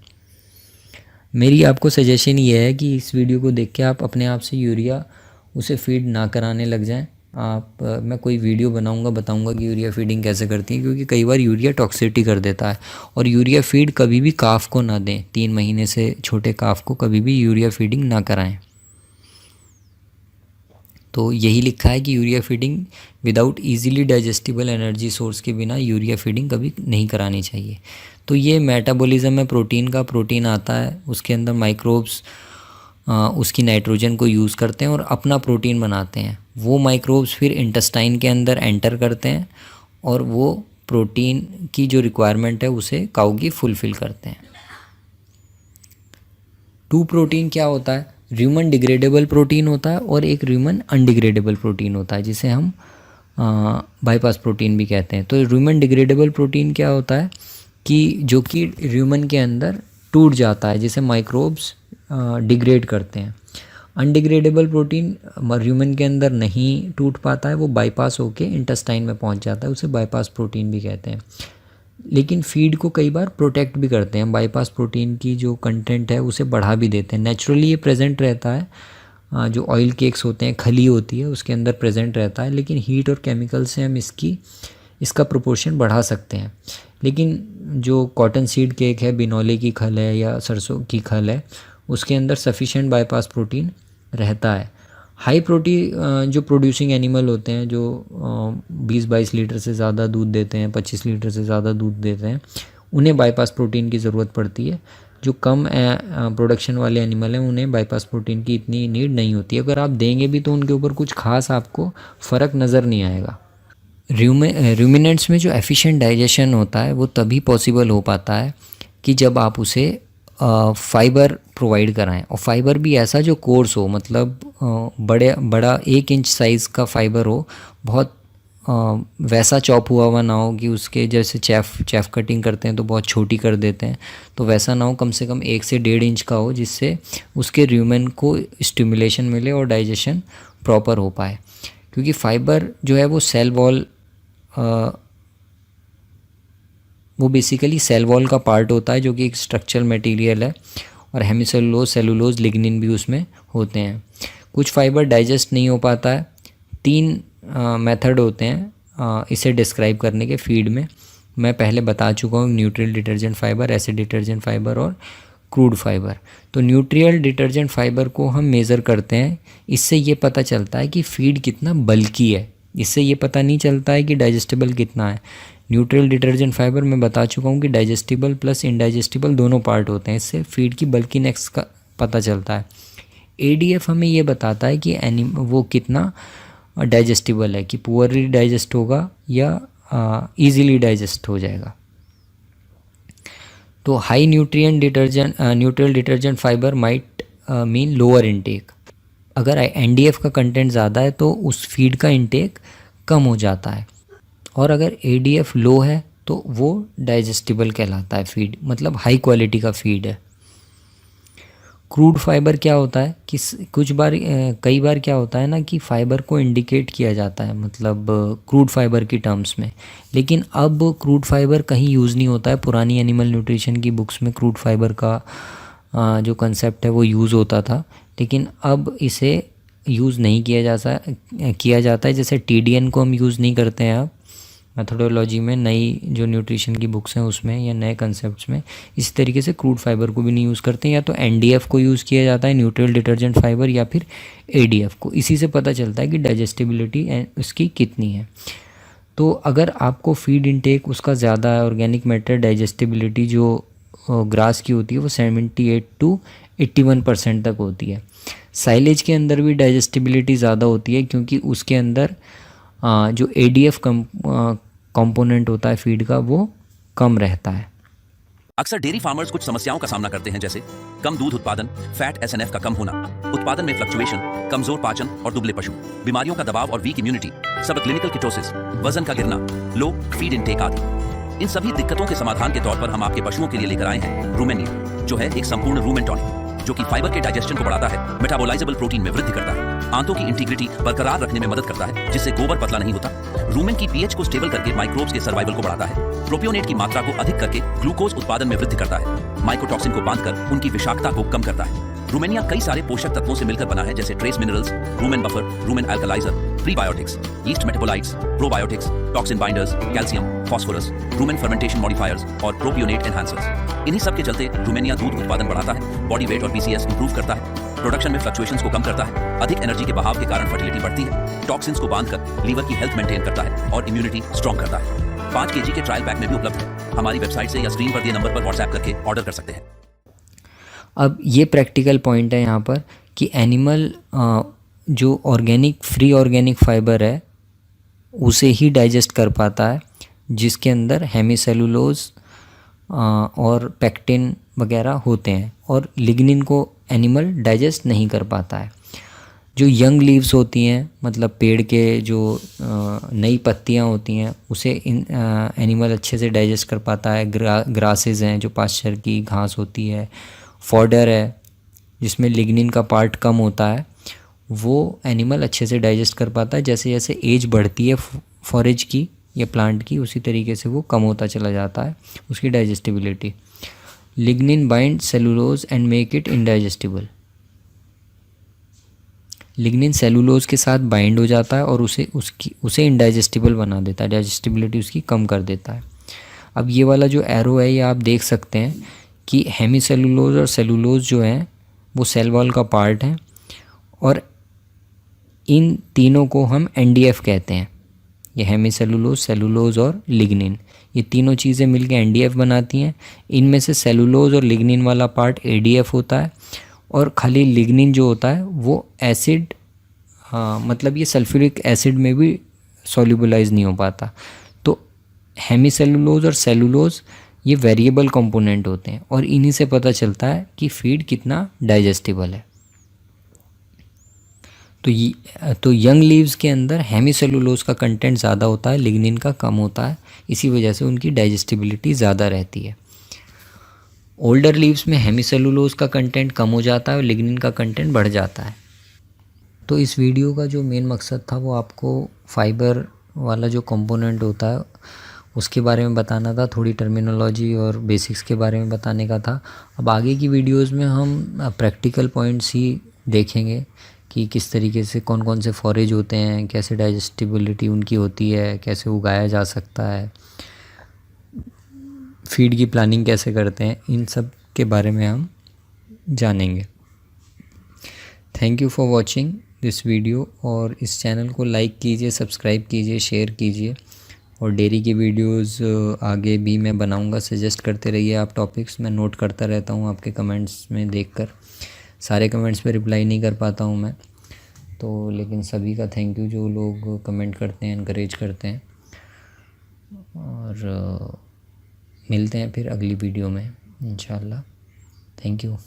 मेरी आपको सजेशन ये है कि इस वीडियो को देख के आप अपने आप से यूरिया उसे फीड ना कराने लग जाएं। मैं कोई वीडियो बनाऊंगा, बताऊंगा कि यूरिया फीडिंग कैसे करती है, क्योंकि कई बार यूरिया टॉक्सिसिटी कर देता है। और यूरिया फीड कभी भी काफ को ना दें, 3 महीने से छोटे काफ को कभी भी यूरिया फीडिंग ना कराएं। तो यही लिखा है कि urea feeding without easily digestible energy source के बिना यूरिया फीडिंग कभी नहीं करानी चाहिए। तो ये मेटाबॉलिज्म है प्रोटीन का, प्रोटीन आता है उसके अंदर माइक्रोब्स उसकी नाइट्रोजन को यूज़ करते हैं और अपना प्रोटीन बनाते हैं। वो माइक्रोब्स फिर इंटेस्टाइन के अंदर एंटर करते हैं और वो प्रोटीन की जो रिक्वायरमेंट है उसे काऊ की फुलफ़िल करते हैं। 2 प्रोटीन क्या होता है? ह्यूमन डिग्रेडेबल प्रोटीन होता है और एक ह्यूमन अनडिग्रेडेबल प्रोटीन होता है, जिसे हम बाईपास प्रोटीन भी कहते हैं। तो ह्यूमन डिग्रेडेबल प्रोटीन क्या होता है कि जो कि ह्यूमन के अंदर टूट जाता है, जिसे माइक्रोब्स डिग्रेड करते हैं। अनडिग्रेडेबल प्रोटीन ह्यूमन के अंदर नहीं टूट पाता है, वो बाईपास होके इंटेस्टाइन में पहुंच जाता है, उसे बाईपास प्रोटीन भी कहते हैं। लेकिन फीड को कई बार प्रोटेक्ट भी करते हैं, बाईपास प्रोटीन की जो कंटेंट है उसे बढ़ा भी देते हैं। नेचुरली ये प्रेजेंट रहता है, जो ऑयल केक्स होते हैं, खली होती है उसके अंदर प्रेजेंट रहता है, लेकिन हीट और केमिकल से हम इसका प्रोपोर्शन बढ़ा सकते हैं। लेकिन जो कॉटन सीड केक है, बिनोले की खल है या सरसों की खल है, उसके अंदर सफिशिएंट बाईपास प्रोटीन रहता है। हाई प्रोटीन जो प्रोड्यूसिंग एनिमल होते हैं, जो 20-22 लीटर से ज़्यादा दूध देते हैं, 25 लीटर से ज़्यादा दूध देते हैं, उन्हें बाईपास प्रोटीन की ज़रूरत पड़ती है। जो कम प्रोडक्शन वाले एनिमल हैं उन्हें बाईपास प्रोटीन की इतनी नीड नहीं होती है। अगर आप देंगे भी तो उनके ऊपर कुछ खास आपको फ़र्क नज़र नहीं आएगा। रूमिनेंट्स में जो एफिशिएंट डाइजेशन होता है वो तभी पॉसिबल हो पाता है कि जब आप उसे फाइबर प्रोवाइड कराएं, और फाइबर भी ऐसा जो कोर्स हो, मतलब बड़ा 1 इंच साइज़ का फाइबर हो, बहुत वैसा चॉप हुआ ना हो कि उसके जैसे चेफ कटिंग करते हैं तो बहुत छोटी कर देते हैं, तो वैसा ना हो, कम से कम 1 से 1.5 इंच का हो, जिससे उसके र्यूमेन को स्टिमुलेशन मिले और डाइजेशन प्रॉपर हो पाए। क्योंकि फाइबर जो है वो सेल वॉल वो बेसिकली सेल वॉल का पार्ट होता है, जो कि एक स्ट्रक्चरल मटेरियल है, और हेमिसेलुलोज, सेलुलोज, लिग्निन भी उसमें होते हैं। कुछ फाइबर डाइजेस्ट नहीं हो पाता है। 3 मेथड होते हैं इसे डिस्क्राइब करने के फीड में। मैं पहले बता चुका हूँ, neutral detergent fibre, acid detergent fibre और क्रूड फाइबर। तो न्यूट्रियल डिटर्जेंट फाइबर को हम मेज़र करते हैं, इससे ये पता चलता है कि फीड कितना बल्की है, इससे ये पता नहीं चलता है कि डाइजेस्टिबल कितना है। न्यूट्रियल डिटर्जेंट फाइबर मैं बता चुका हूँ कि डाइजेस्टिबल प्लस इनडाइजेस्टिबल दोनों पार्ट होते हैं, इससे फीड की बल्कीनेस का पता चलता है। एडीएफ हमें ये बताता है कि वो कितना डाइजेस्टिबल है, कि पुअरली डाइजेस्ट होगा या ईजीली डाइजेस्ट हो जाएगा। तो high neutral detergent fibre might mean lower intake. अगर एनडीएफ का कंटेंट ज़्यादा है तो उस फीड का इनटेक कम हो जाता है, और अगर एडीएफ लो है तो वो डाइजेस्टिबल कहलाता है फीड, मतलब हाई क्वालिटी का फीड है। क्रूड फाइबर क्या होता है कि कई बार क्या होता है ना कि फ़ाइबर को इंडिकेट किया जाता है, मतलब क्रूड फाइबर की टर्म्स में, लेकिन अब क्रूड फाइबर कहीं यूज़ नहीं होता है। पुरानी एनिमल न्यूट्रिशन की बुक्स में क्रूड फाइबर का जो कंसेप्ट है वो यूज़ होता था, लेकिन अब इसे यूज़ नहीं किया जाता है। जैसे टीडीएन को हम यूज़ नहीं करते हैं अब मेथोडोलॉजी में, नई जो न्यूट्रिशन की बुक्स हैं उसमें या नए कंसेप्ट्स में। इसी तरीके से क्रूड फाइबर को भी नहीं यूज़ करते हैं, या तो एनडीएफ को यूज़ किया जाता है, न्यूट्रियल डिटर्जेंट फाइबर, या फिर एडीएफ को। इसी से पता चलता है कि डाइजेस्टिबिलिटी उसकी कितनी है। तो अगर आपको फीड इनटेक उसका ज़्यादा है, ऑर्गेनिक मैटर डाइजेस्टिबिलिटी जो ग्रास की होती है वो 78 to 81% तक होती है। साइलेज के अंदर भी डाइजेस्टिबिलिटी ज़्यादा होती है क्योंकि उसके अंदर जो ADF कंपोनेंट होता है फीड का वो कम रहता है। अक्सर डेयरी फार्मर्स कुछ समस्याओं का सामना करते हैं, जैसे कम दूध उत्पादन, फैट SNF का कम होना, उत्पादन में फ्लक्चुएशन, कमजोर पाचन और दुबले पशु, बीमारियों का दबाव और वीक इम्यूनिटी, सब क्लिनिकल किटोसिस, वजन का गिरना, लो फीड इनटेक आदि। इन सभी दिक्कतों के समाधान के तौर पर हम आपके पशुओं के लिए लेकर आए हैं रूमेनिया, जो है एक संपूर्ण रूमेन टॉनिक, जो कि फाइबर के डाइजेशन को बढ़ाता है, मेटाबोलाइजेबल प्रोटीन में वृद्धि करता है, आंतों की इंटीग्रिटी बरकरार रखने में मदद करता है जिससे गोबर पतला नहीं होता, रूमेन की पीएच को स्टेबल करके माइक्रोब्स के सर्वाइवल को बढ़ाता है, प्रोपियोनेट की मात्रा को अधिक करके ग्लूकोज उत्पादन में वृद्धि करता है, माइकोटॉक्सिन को बांधकर उनकी विषाक्तता को कम करता है। रूमेनिया कई सारे पोषक तत्वों से मिलकर बना है, जैसे trace minerals, rumen buffer, rumen alkalizer, prebiotics, yeast metabolites, probiotics, toxin binders, calcium, phosphorus, rumen fermentation modifiers और प्रोपियोनेट एनहांसर्स। इन्हीं सब के चलते रूमेनिया दूध उत्पादन बढ़ाता है, बॉडी वेट और PCS इंप्रूव करता है, प्रोडक्शन में फ्लक्चुएशंस को कम करता है, अधिक एनर्जी के बहाव के कारण फर्टिलिटी बढ़ती है, टॉक्सिन्स को बांधकर लीवर की हेल्थ मेंटेन करता है और इम्यूनिटी स्ट्रॉन्ग करता है। 5 kg के ट्रायल पैक में भी उपलब्ध है। हमारी वेबसाइट से या स्क्रीन पर दिए नंबर पर व्हाट्सएप करके ऑर्डर कर सकते हैं। अब ये प्रैक्टिकल पॉइंट है यहाँ पर कि एनिमल जो ऑर्गेनिक फ्री ऑर्गेनिक फाइबर है उसे ही डाइजेस्ट कर पाता है, जिसके अंदर हेमीसेलुलोज और पेक्टिन वगैरह होते हैं, और लिग्निन को एनिमल डाइजेस्ट नहीं कर पाता है। जो यंग लीव्स होती हैं, मतलब पेड़ के जो नई पत्तियां होती हैं, उसे एनिमल अच्छे से डाइजेस्ट कर पाता है। ग्रासेस हैं जो पास्चर की घास होती है, फॉडर है जिसमें लिग्निन का पार्ट कम होता है, वो एनिमल अच्छे से डाइजेस्ट कर पाता है। जैसे जैसे एज बढ़ती है फॉरेज की या प्लांट की, उसी तरीके से वो कम होता चला जाता है उसकी digestibility. Lignin bind cellulose and make it indigestible. Lignin cellulose के साथ बाइंड हो जाता है और उसे इनडाइजेस्टिबल बना देता है, डाइजेस्टिबिलिटी उसकी कम कर देता है। अब ये वाला जो एरो है ये आप देख सकते हैं कि हेमीसेलुलोज और सेलुलोज जो हैं वो सेल वॉल का पार्ट है, और इन तीनों को हम NDF कहते हैं। ये हेमीसेलुलोज, सेलुलोज और लिग्निन, ये तीनों चीज़ें मिलकर NDF बनाती हैं। इनमें से सेलुलोज और लिग्निन वाला पार्ट ADF होता है, और खाली लिग्निन जो होता है वो एसिड, मतलब ये सल्फ्यूरिक एसिड में भी सॉल्युबलाइज नहीं हो पाता। तो हेमीसेलुलोज और सेलुलोज ये वेरिएबल कंपोनेंट होते हैं, और इन्हीं से पता चलता है कि फीड कितना डाइजेस्टिबल है। तो यंग लीव्स के अंदर हेमीसेलुलोज का कंटेंट ज़्यादा होता है, लिग्निन का कम होता है, इसी वजह से उनकी डाइजेस्टिबिलिटी ज़्यादा रहती है। ओल्डर लीव्स में हेमीसेलुलोज का कंटेंट कम हो जाता है और लिग्निन का कंटेंट बढ़ जाता है। तो इस वीडियो का जो मेन मकसद था वो आपको फाइबर वाला जो कंपोनेंट होता है उसके बारे में बताना था, थोड़ी टर्मिनोलॉजी और बेसिक्स के बारे में बताने का था। अब आगे की वीडियोस में हम प्रैक्टिकल पॉइंट्स ही देखेंगे कि किस तरीके से कौन कौन से फॉरेज होते हैं, कैसे डाइजेस्टिबिलिटी उनकी होती है, कैसे उगाया जा सकता है, फीड की प्लानिंग कैसे करते हैं, इन सब के बारे में हम जानेंगे। Thank you for watching this video, और इस चैनल को लाइक कीजिए, सब्सक्राइब कीजिए, शेयर कीजिए, और डेयरी की वीडियोस आगे भी मैं बनाऊंगा। सजेस्ट करते रहिए आप टॉपिक्स, मैं नोट करता रहता हूँ आपके कमेंट्स में देखकर। सारे कमेंट्स पे रिप्लाई नहीं कर पाता हूँ मैं तो, लेकिन सभी का थैंक यू जो लोग कमेंट करते हैं, इनकरेज करते हैं। और मिलते हैं फिर अगली वीडियो में इंशाल्लाह। Thank you.